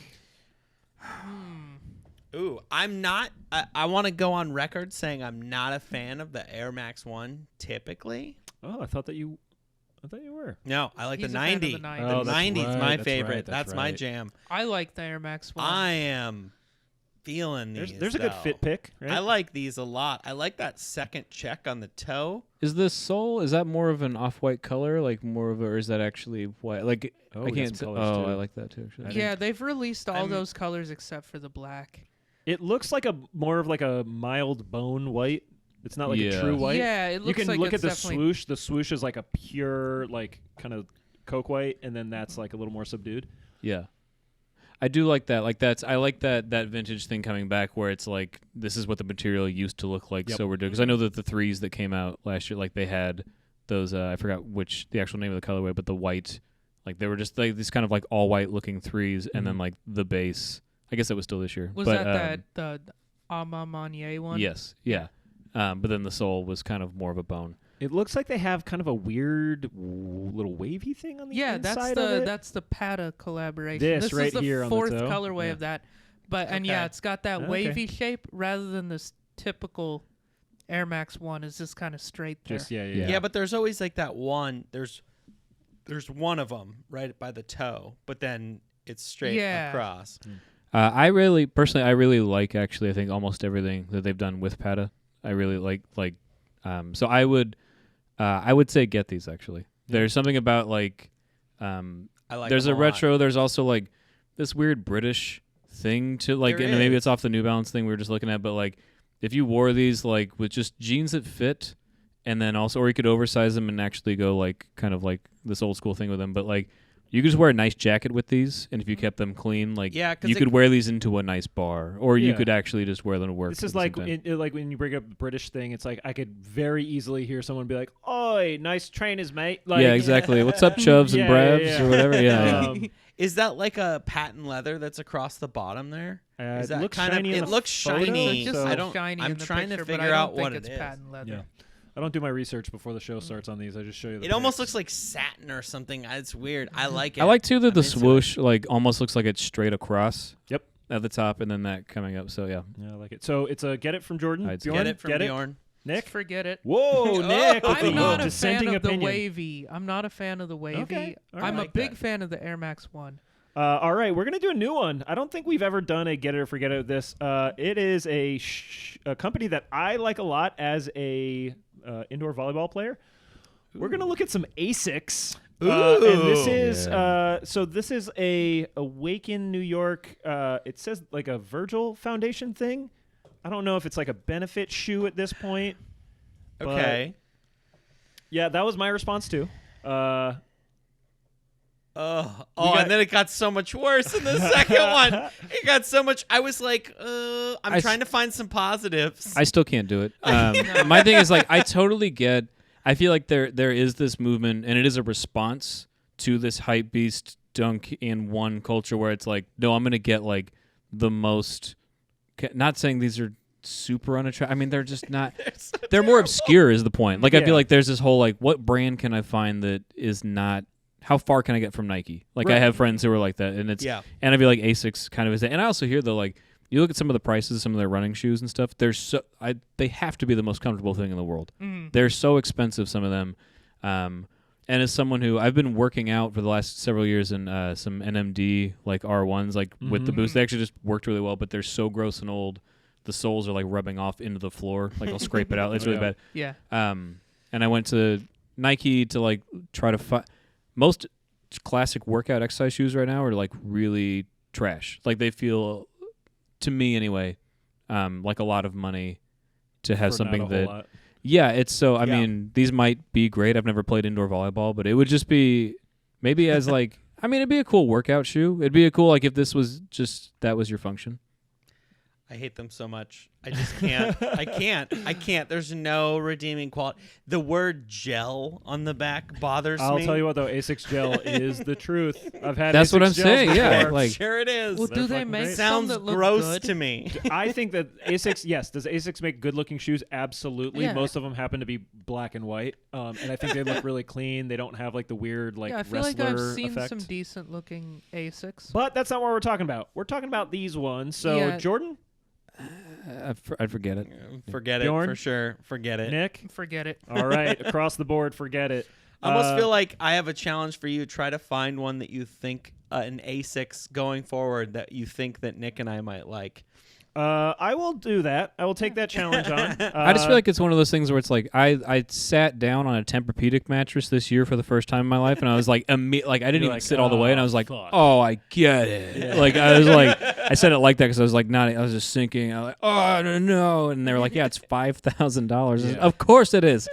Ooh, I'm not. I want to go on record saying I'm not a fan of the Air Max 1 typically. Oh, I thought you were. No, I like He's the a fan of 90. the 90s. Oh, The that's 90's right, my that's favorite. right, that's my right. jam. I like the Air Max 1. I am feeling these. There's a good though. fit pick, right? I like these a lot. I like that second check on the toe. Is the sole? Is that more of an off-white color, like more of, or is that actually white? Like Oh, I we got can't. some Oh, colors, too. I like that too. Actually. Yeah, they've released all I'm- those colors except for the black. It looks like more of like a mild bone white. It's not like a Yeah. true white. Yeah, it You looks can like look at it's the definitely swoosh. The swoosh is like a pure, like kind of coke white, and then that's like a little more subdued. Yeah. I do like that. I like that vintage thing coming back where it's like this is what the material used to look like. Yep. So we're doing because I know that the threes that came out last year, like they had those I forgot which the actual name of the colorway, but the white, like they were just like these kind of like all white looking threes, and then like the base. I guess that was still this year. Was but, that the Amamanier one? Yes, yeah. But then the sole was kind of more of a bone. It looks like they have kind of a weird little wavy thing on the inside of it. That's the Pata collaboration. This right is the here on the fourth toe? colorway Yeah. of that. But and Okay. it's got that Okay. wavy shape rather than this typical Air Max one is just kind of straight there. Just yeah. Yeah, but there's always like that one. There's one of them right by the toe, but then it's straight across. I really like actually. I think almost everything that they've done with Pata. I really like. So I would say get these actually. There's something about like. I like. There's them a lot. retro. There's also like this weird British thing to like, There and maybe is. it's off the New Balance thing we were just looking at, but like if you wore these like with just jeans that fit, and then also, or you could oversize them and actually go like kind of like this old school thing with them, but like. You could just wear a nice jacket with these, and if you kept them clean, like 'cause you could wear these into a nice bar, or you Yeah. could actually just wear them to work. This at is the same like time. like when you bring up the British thing. It's like I could very easily hear someone be like, "Oi, nice trainers, mate." Like, yeah, exactly. What's up, Chubs and Yeah, Bravs yeah, yeah. or whatever? Yeah. Is that like a patent leather that's across the bottom there? Is It that looks kind shiny. of? in It the looks photo, shiny. It just so- I looks don't. shiny I'm in the trying picture, to but figure I out don't think what it's it is. patent leather. Yeah. I don't do my research before the show starts on these. I just show you the It almost pics. looks like satin or something. It's weird. I like it. I like too that I'm the into it. swoosh like almost looks like it's straight across. Yep. At the top, and then that coming up. So yeah. Yeah, I like it. So it's a get it from Jordan. I'd say Bjorn, Get it from Bjorn. Nick. Forget it. Whoa, Nick! with I'm the not a fan dissenting of the opinion. wavy. I'm not a fan of the wavy. Okay, all I'm right. a Like big that. fan of the Air Max 1. All right, we're gonna do a new one. I don't think we've ever done a get it or forget it with this. It is a company that I like a lot as a indoor volleyball player. We're gonna look at some Asics. And this is this is a Awaken New York. It says like a Virgil Foundation thing. I don't know if it's like a benefit shoe at this point. but Okay. yeah, that was my response too. And then it got so much worse in the second one. It got so much. I was like, I'm trying to find some positives. I still can't do it. My thing is like I totally get. I feel like there is this movement, and it is a response to this hype beast dunk in one culture where it's like, no, I'm gonna get like the most. Not saying these are super unattractive. I mean, they're just not. They're more obscure is the point. Like I Yeah. feel like there's this whole like, what brand can I find that is not. How far can I get from Nike? Like I Right. have friends who are like that, and it's Yeah. and I feel like Asics kind of is that. And I also hear though, like you look at some of the prices, of some of their running shoes and stuff. They have to be the most comfortable thing in the world. They're so expensive, some of them. And as someone who I've been working out for the last several years in some NMD like R1s, like with the boost, they actually just worked really well. But they're so gross and old. The soles are like rubbing off into the floor. Like I'll scrape it out. It's really bad. Yeah. And I went to Nike to like try to most classic workout exercise shoes right now are like really trash. Like they feel, to me anyway, like a lot of money to have For not a something whole that. lot. Yeah, it's so. I Yeah. mean, these might be great. I've never played indoor volleyball, but it would just be maybe as like. I mean, it'd be a cool workout shoe. It'd be a cool like if this was just that was your function. I hate them so much. I just can't. I can't. There's no redeeming quality. The word gel on the back bothers I'll me. tell you what though, Asics gel is the truth. I've had. That's what Asics I'm gels saying, yeah, before. like- Sure it is. Well, They're do they fucking make great. some Sounds that look gross good? to me. I think that Asics, yes. Does Asics make good-looking shoes? Absolutely. Yeah. Most of them happen to be black and white, and I think they look really clean. They don't have like the weird like Yeah, I feel like wrestler I've seen effect. some decent looking Asics. But that's not what we're talking about. We're talking about these ones. So Yeah. Jordan, I'd forget it. Forget it Bjorn? for sure. Forget it. Nick. Forget it. All right, across the board, forget it. I almost feel like I have a challenge for you. Try to find one that you think an Asics going forward that you think that Nick and I might like. I will do that. I will take that challenge on. I just feel like it's one of those things where it's like I sat down on a Tempur-Pedic mattress this year for the first time in my life, and I was like, like I didn't You're even like, sit all the way, and I was like, fuck. oh, I get it. Yeah. Like I was like, I said it like that because I was like, I was just sinking. I was like, oh no, and they were like, yeah, it's $5,000. Yeah. Of course it is.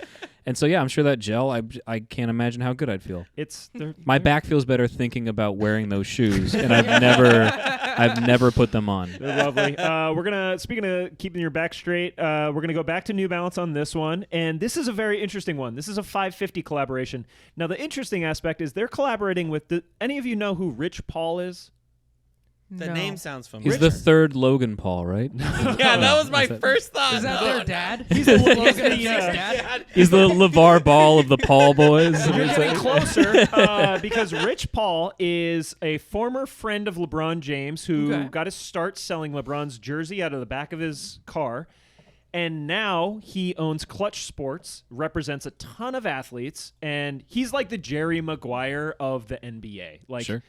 And so yeah, I'm sure that gel. I can't imagine how good I'd feel. it's My back feels better thinking about wearing those shoes, and I've never. I've never put them on. They're lovely. We're gonna, speaking of keeping your back straight, we're gonna go back to New Balance on this one, and this is a very interesting one. This is a 550 collaboration. Now, the interesting aspect is they're collaborating with any of you know who Rich Paul is? The No. name sounds familiar. He's the third Logan Paul, right? Yeah, that was my first thought. Is that their dad? He's the Logan and Jake's dad? He's the LeVar Ball of the Paul boys. You're getting closer because Rich Paul is a former friend of LeBron James who Okay. got his start selling LeBron's jersey out of the back of his car. And now he owns Clutch Sports, represents a ton of athletes, and he's like the Jerry Maguire of the NBA. Like, Sure.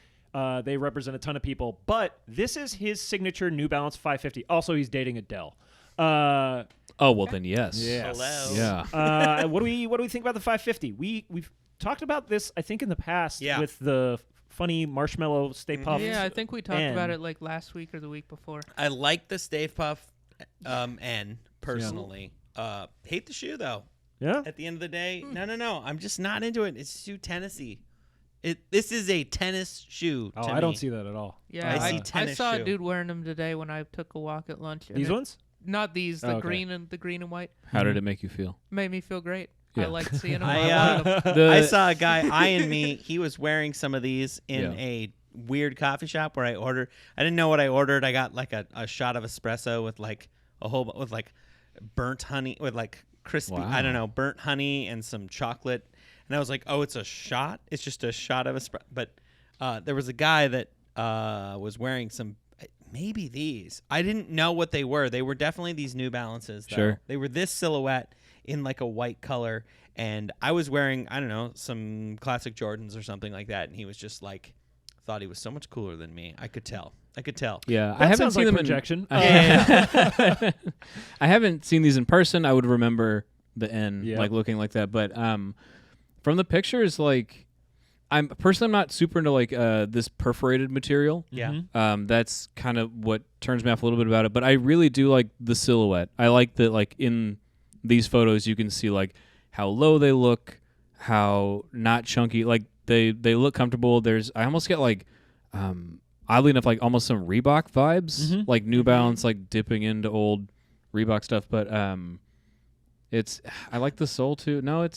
They represent a ton of people. But this is his signature New Balance 550. Also, he's dating Adele. Oh, well then, yes. Hello. Yeah. What do we think about the 550? We've talked about this, I think, in the past with the funny marshmallow Stay Puft. Yeah, I think we talked N. about it like last week or the week before. I like the Stave Puff N personally. Hate the shoe though. Yeah. At the end of the day, no. I'm just not into it. It's too tennisy. This is a tennis shoe. Oh, to I don't me. see that at all. Yeah, I see I tennis saw shoe. a dude wearing them today when I took a walk at lunch. and These it- ones? Not these, the Oh, okay. green and white. How did it make you feel? Made me feel great. Yeah. I liked seeing them. I, I wanted 'em. I saw a guy eyeing me. He was wearing some of these in Yeah. a weird coffee shop where I ordered. I didn't know what I ordered. I got like a shot of espresso with like with like burnt honey with like crispy. Wow. I don't know, burnt honey and some chocolate. And I was like, oh, it's a shot. It's just a shot of espresso. But there was a guy that was wearing some. Maybe these. I didn't know what they were. They were definitely these New Balances. Though. Sure. They were this silhouette in like a white color. And I was wearing, I don't know, some classic Jordans or something like that. And he was just like, thought he was so much cooler than me. I could tell. Yeah, That I haven't sounds seen like them projection. I haven't seen these in person. I would remember the N Yeah. like looking like that, but from the pictures, like I'm not super into like this perforated material. Yeah. Mhm. That's kind of what turns me off a little bit about it. But I really do like the silhouette. I like that like in these photos you can see like how low they look, how not chunky. Like they look comfortable. I almost get like oddly enough like almost some Reebok vibes, Mhm. like New Balance like dipping into old Reebok stuff. But I like the sole too. No,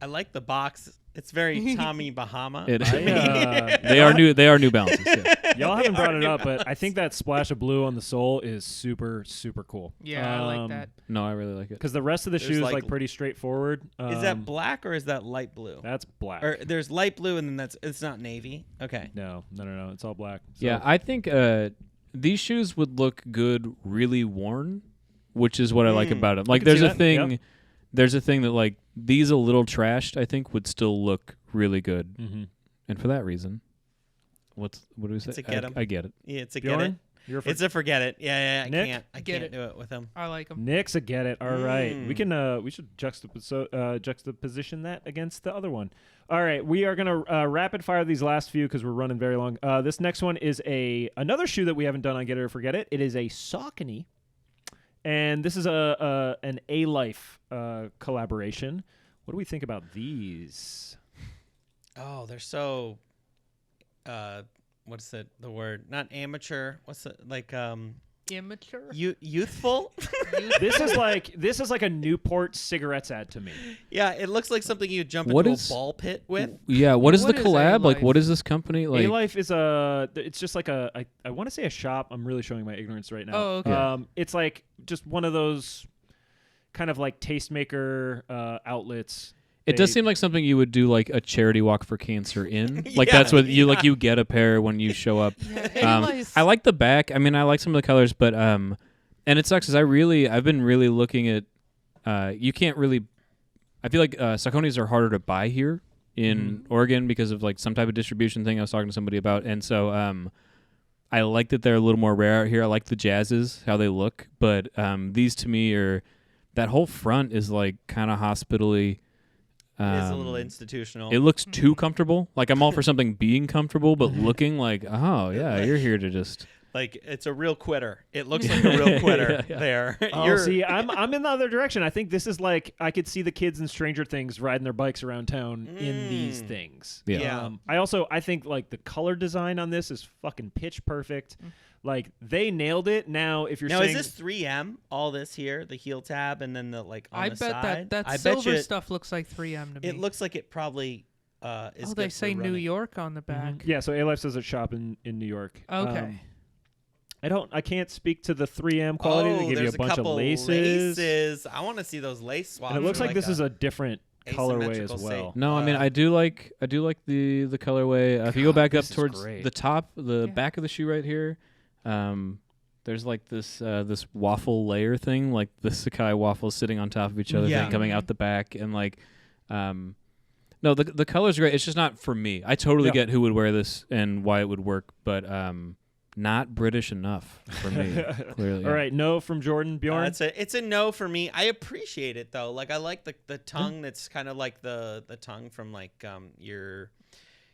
I like the box. It's very Tommy Bahama. it. I, They are New Balances. Yeah. y'all haven't brought it New up, but I Balance. think that splash of blue on the sole is super, super cool. Yeah, I like that. No, I really like it. Because the rest of the There's shoe is like- like pretty straightforward. Is that black or is that light blue? That's black. Or there's light blue and then it's not navy. Okay. No. It's all black. So, Yeah, I think these shoes would look good really worn, which is what I like about them. Like, can there's see a that, thing, yep. there's a thing that like these a little trashed, I think, would still look really good, Mhm. and for that reason, what do we say? It's a get 'em. I get it. Yeah, it's a Bjorn, get it. you're It's a forget it. Yeah, I Nick? I Get can't it. do it with him. I like them. Nick's a get it. All right. Mm. We should juxtaposition that against the other one. All right, we are going to rapid fire these last few because we're running very long. This next one is another shoe that we haven't done on Get It or Forget It. It is a Saucony, and this is an A-Life collaboration. What do we think about these? Oh, they're so what's it the word? Not amateur. What's it like Immature. youthful? This is like a Newport cigarettes ad to me. Yeah, it looks like something you jump What into is- a ball pit with. Yeah, what is What the is collab? Like, A-Life? what is this company? Like, A-Life is it's just like I want to say a shop. I'm really showing my ignorance right now. Oh, okay. It's like just one of those kind of like tastemaker outlets. it does They- seem like something you would do like a charity walk for cancer in. Like Yeah, that's what you like. yeah. You get a pair when you show up. Yeah, A-Life. I like the back. I mean, I like some of the colors, but and it sucks because I've been really looking at. You can't really. I feel like Sauconys are harder to buy here in Oregon because of like some type of distribution thing I was talking to somebody about, and so I like that they're a little more rare out here. I like the jazzes, how they look, but these to me are that whole front is like kind of hospitally. It is a little institutional. It looks too comfortable. Like I'm all for something being comfortable, but looking like, oh yeah, you're here to just. Like it's a real quitter. It looks like a real quitter there. Oh, see, I'm in the other direction. I think this is like I could see the kids in Stranger Things riding their bikes around town in these things. Yeah. I think like the color design on this is fucking pitch perfect. Like they nailed it. Now, if you're saying is this 3M? All this here, the heel tab, and then the like on I the bet side. that I silver bet you stuff looks like 3M to me. it looks like it probably is. Oh, they good say for New running. York on the back. Yeah, so A-Life says it's shop in New York. Okay. I can't speak to the 3M quality. They give you there's a bunch couple of laces. I want to see those lace swaps. And it looks for like this is a different colorway as asymmetrical well. shape. No, I mean I do like the colorway. If you go back up this is towards great. the top, the Yeah. back of the shoe right here, there's like this waffle layer thing, like the Sakai waffles sitting on top of each other, Yeah. thing coming out the back, and like, no, the color's great. It's just not for me. I totally get who would wear this and why it would work, but not British enough for me. Clearly, All right, no from Jordan. Bjorn? It's a no for me. I appreciate it though. Like I like the tongue that's kind of like the tongue from like your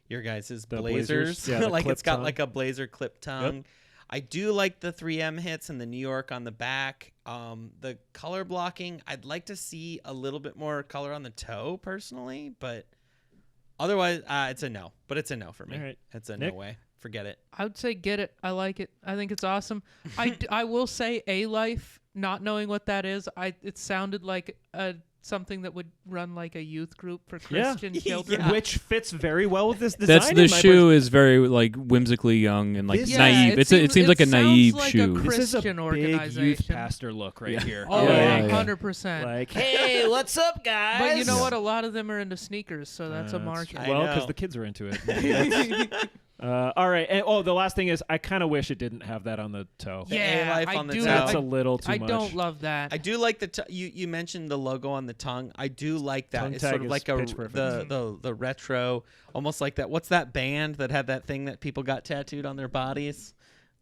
guys' The blazers. Yeah, the like clip it's got tongue. like a blazer clip tongue. I do like the 3M hits and the New York on the back. The color blocking, I'd like to see a little bit more color on the toe personally, but otherwise it's a no. But it's a no for me. All right. It's a Nick? no way. Forget it. I would say get it. I like it. I think it's awesome. I will say A-Life, not knowing what that is, it sounded like something that would run like a youth group for Christian children. Yeah. Which fits very well with this design. that's in the my shoe is very like whimsically young and like This- naive. it It seems like a sounds naive like shoe. A This is a Christian big organization. youth pastor look right here. Oh, Yeah, yeah, yeah. 100%. Like, hey, what's up, guys? But you know what? A lot of them are into sneakers, so that's a market. I Well, know. because the kids are into it. All right. And, the last thing is I kind of wish it didn't have that on the toe. The Yeah, A-Life I on the do. toe. That's I, a little too I much. don't love that. I do like the you mentioned the logo on the tongue. I do like that. Tongue It's tag sort of is like pitch perfect. the retro, almost like that. What's that band that had that thing that people got tattooed on their bodies?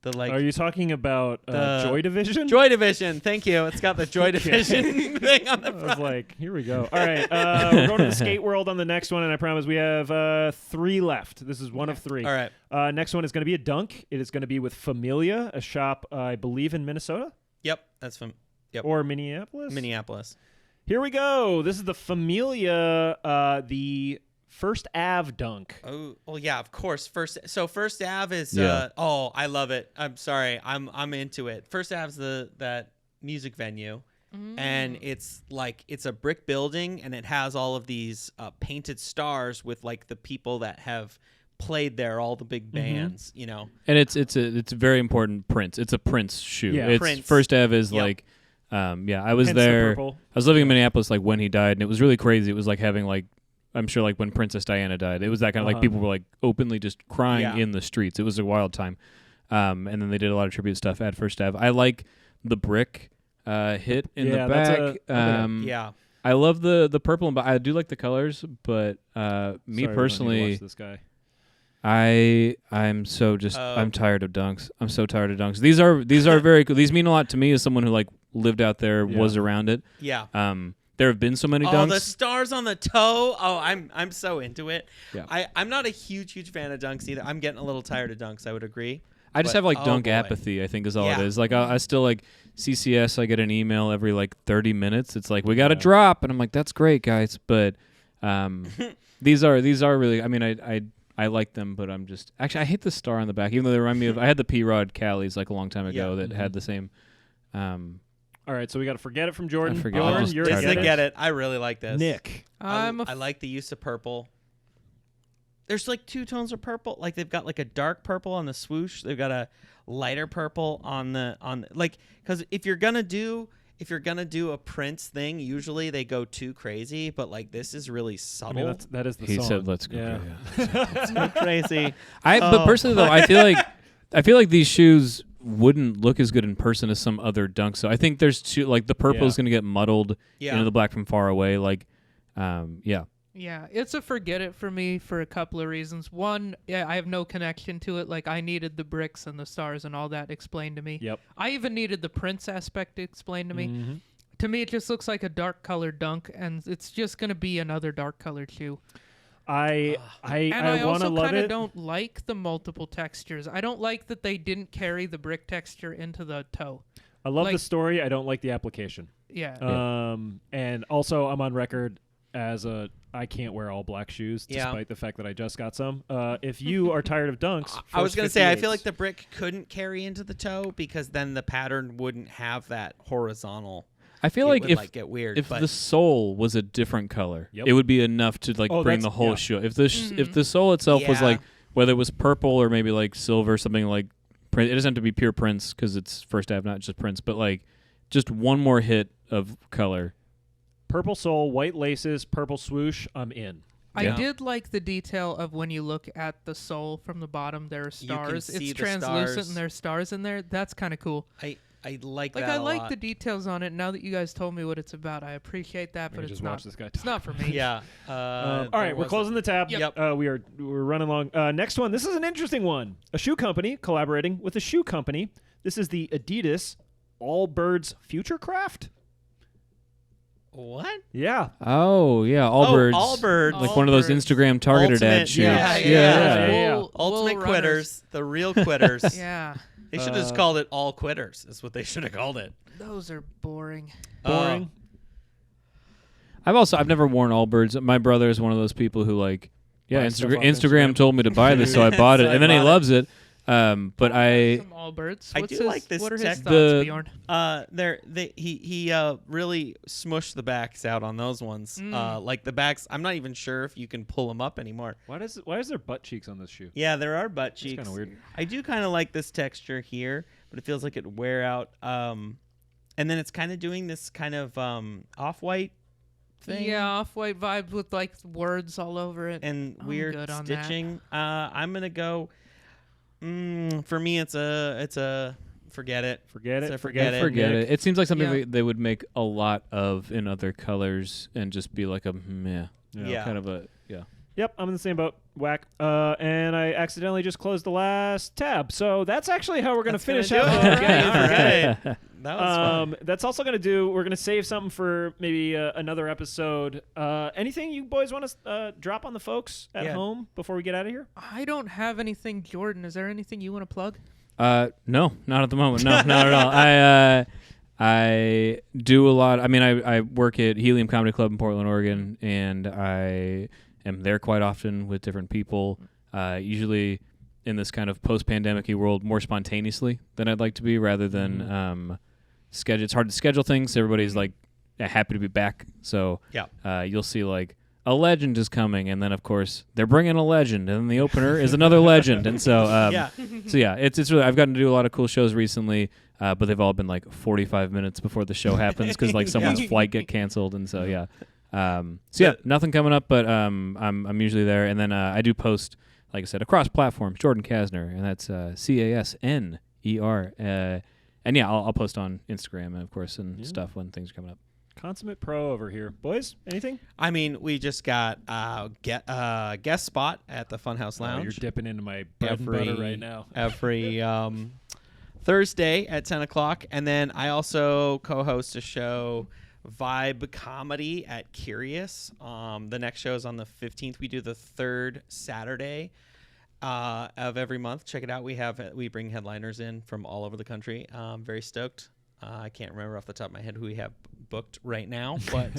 The like Are you talking about the- Joy Division? Joy Division. Thank you. It's got the Joy Division thing on the I was front. like, here we go. All right. We're going to the skate world on the next one, and I promise we have 3 left. This is one of 3. All right. Next one is going to be a dunk. It is going to be with Familia, a shop, I believe, in Minnesota Yep. That's from or Minneapolis. Minneapolis. Here we go. This is the Familia, the First Ave dunk. Oh, well, yeah, of course. First Ave is. Yeah. I love it. I'm sorry. I'm into it. First Ave's that music venue, and it's like it's a brick building, and it has all of these painted stars with like the people that have played there, all the big bands. You know. And it's a very important Prince. It's a Prince shoe. Yeah. It's Prince. First Ave is Yep. like, I was Hence the there. purple. I was living in Minneapolis like when he died, and it was really crazy. It was like having like, I'm sure like when Princess Diana died, it was that kind of like people were like openly just crying Yeah. in the streets. It was a wild time. And then they did a lot of tribute stuff at First Ave. I like the brick hit in Yeah, the that's back. Yeah. I love the purple, and I do like the colors, but me Sorry, we don't need to personally, watch this guy. I'm so just I'm tired of dunks. I'm so tired of dunks. These are very cool. These mean a lot to me as someone who like lived out there, was around it. Yeah. There have been so many Oh, dunks. the stars on the toe. Oh, I'm so into it. Yeah. I'm not a huge fan of dunks either. I'm getting a little tired of dunks. I would agree. I just but- have like oh, dunk boy. apathy, I think is all Yeah. it is. Like I still like CCS. I get an email every like 30 minutes. It's like we got to drop, and I'm like, that's great, guys. But these are really. I mean, I like them, but I'm just actually I hate the star on the back. Even though they remind me of I had the P-Rod Callies like a long time ago that had the same. All right, so we got to forget it from Jordan. I forget. Bjorn, I'm just you're This tired is of a it. get it. I really like this. Nick. I like the use of purple. There's like 2 tones of purple. Like they've got like a dark purple on the swoosh. They've got a lighter purple on the like because if you're gonna do a Prince thing, usually they go too crazy. But like this is really I subtle. mean, that is the He song. said, "Let's go." Yeah. It's so crazy. But personally though, I feel like these shoes wouldn't look as good in person as some other dunks. So I think there's two. Like the purple is going to get muddled into the black from far away. Like, yeah. Yeah, it's a forget it for me for a couple of reasons. One, I have no connection to it. Like, I needed the bricks and the stars and all that explained to me. Yep. I even needed the Prince aspect explained to me. Mm-hmm. To me, it just looks like a dark colored dunk, and it's just going to be another dark colored shoe. I And I want to also love kind of it. don't like the multiple textures. I don't like that they didn't carry the brick texture into the toe. I love the like- story. I don't like the application. Yeah. And also I'm on record as I can't wear all black shoes, Yeah. despite the fact that I just got some. If you are tired of dunks, I was going to say, I feel like 58s. the brick couldn't carry into the toe because then the pattern wouldn't have that horizontal. I feel It like would, if get weird. if but the sole was a different color, Yep. it would be enough to like Oh, bring that's- the whole yeah. shoe. If the sole itself was Yeah. like whether it was purple or maybe like silver, something like print. It doesn't have to be pure prints because it's first half, not just prints, but like just one more hit of color. purple sole, white laces, purple swoosh. I'm in. I Yeah. did like the detail of when you look at the sole from the bottom, there are You can stars. see It's the translucent stars. and there's stars in there. That's kind of cool. I like Like that I a like lot. the details on it. Now that you guys told me what it's about, I appreciate that, I but can it's just not. watch this guy It's talk. not for me. Yeah. All right, we're closing the tab. Yep. We're running along. Next one. This is an interesting one. A shoe company collaborating with a shoe company. This is the Adidas Allbirds Futurecraft. What? Yeah. Oh yeah, Allbirds. Allbirds. Like one of those Allbirds. Instagram targeted Ultimate, ad shoes. yeah, yeah. Wool Ultimate runners. quitters. The real quitters. Yeah, They should have just called it all quitters. Is what they should have called it. those are boring. Boring. I've never worn Allbirds. My brother is one of those people who like, yeah, Buys stuff off Instagram Instagram. told me to buy this, so I bought it, So I and then he bought it. loves it. But Some Allbirds. I What's do his, like this What are his tech- thoughts, The- Bjorn? He really smushed the backs out on those ones. Like the backs, I'm not even sure if you can pull them up anymore. Why is there butt cheeks on this shoe? Yeah, there are butt It's cheeks. kind of weird. I do kind of like this texture here, but it feels like it wear out. And then it's kind of doing this kind of off-white thing. Yeah, off-white vibe with like words all over it. And I'm weird good on that. stitching. I'm gonna go. For me, it's a forget it. Forget It's it. a forget it. forget it. It seems like something Yeah. they would make a lot of in other colors and just be like a meh, Yeah. kind of a yeah. Yep, I'm in the same boat. Whack. And I accidentally just closed the last tab. So that's actually how we're going to That's finish gonna out. do it. Okay, All right. That was fun. That's also going to do. We're going to save something for maybe another episode. Anything you boys want to drop on the folks at Yeah. home before we get out of here? I don't have anything, Jordan. Is there anything you want to plug? No, not at the moment. No, not at all. I do a lot. I mean, I work at Helium Comedy Club in Portland, Oregon, and I am there quite often with different people. Usually in this kind of post-pandemic-y world, more spontaneously than I'd like to be, rather than schedule. It's hard to schedule things. Everybody's like happy to be back, so Yeah. you'll see like a legend is coming, and then of course they're bringing a legend, and then the opener is another legend, and so so yeah, it's really I've gotten to do a lot of cool shows recently, but they've all been like 45 minutes before the show happens because like someone's flight get canceled, and so nothing coming up, but I'm usually there, and then I do post, like I said, across platforms. Jordan Casner, and that's Casner, and yeah, I'll post on Instagram and of course and stuff when things are coming up. Consummate pro over here, boys. Anything? I mean, we just got guest spot at the Funhouse Oh, Lounge. you're dipping into my bread and butter right now. Every Thursday at 10 o'clock. And then I also co-host a show, Vibe Comedy at Curious. The next show is on the 15th. We do the third Saturday of every month. Check it out. We bring headliners in from all over the country. Very stoked. I can't remember off the top of my head who we have booked right now, but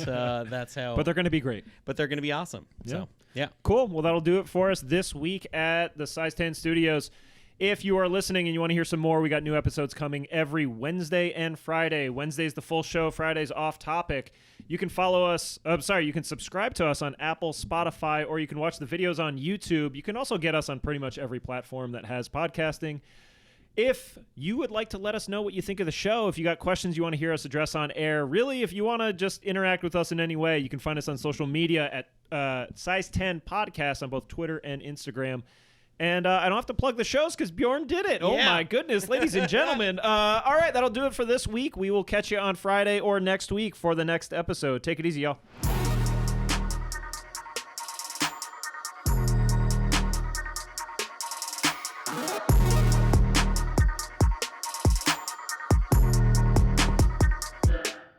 that's how. But they're going to be great. But they're going to be awesome. So, yeah. Cool. Well, that'll do it for us this week at the Size 10 Studios. If you are listening and you want to hear some more, we got new episodes coming every Wednesday and Friday. Wednesday's the full show. Friday's off topic. You can follow us. You can subscribe to us on Apple, Spotify, or you can watch the videos on YouTube. You can also get us on pretty much every platform that has podcasting. If you would like to let us know what you think of the show, if you got questions you want to hear us address on air, really, if you want to just interact with us in any way, you can find us on social media at Size 10 Podcast on both Twitter and Instagram. And I don't have to plug the shows because Bjorn did it. Oh, Yeah. my goodness, ladies and gentlemen. All right, that'll do it for this week. We will catch you on Friday or next week for the next episode. Take it easy, y'all.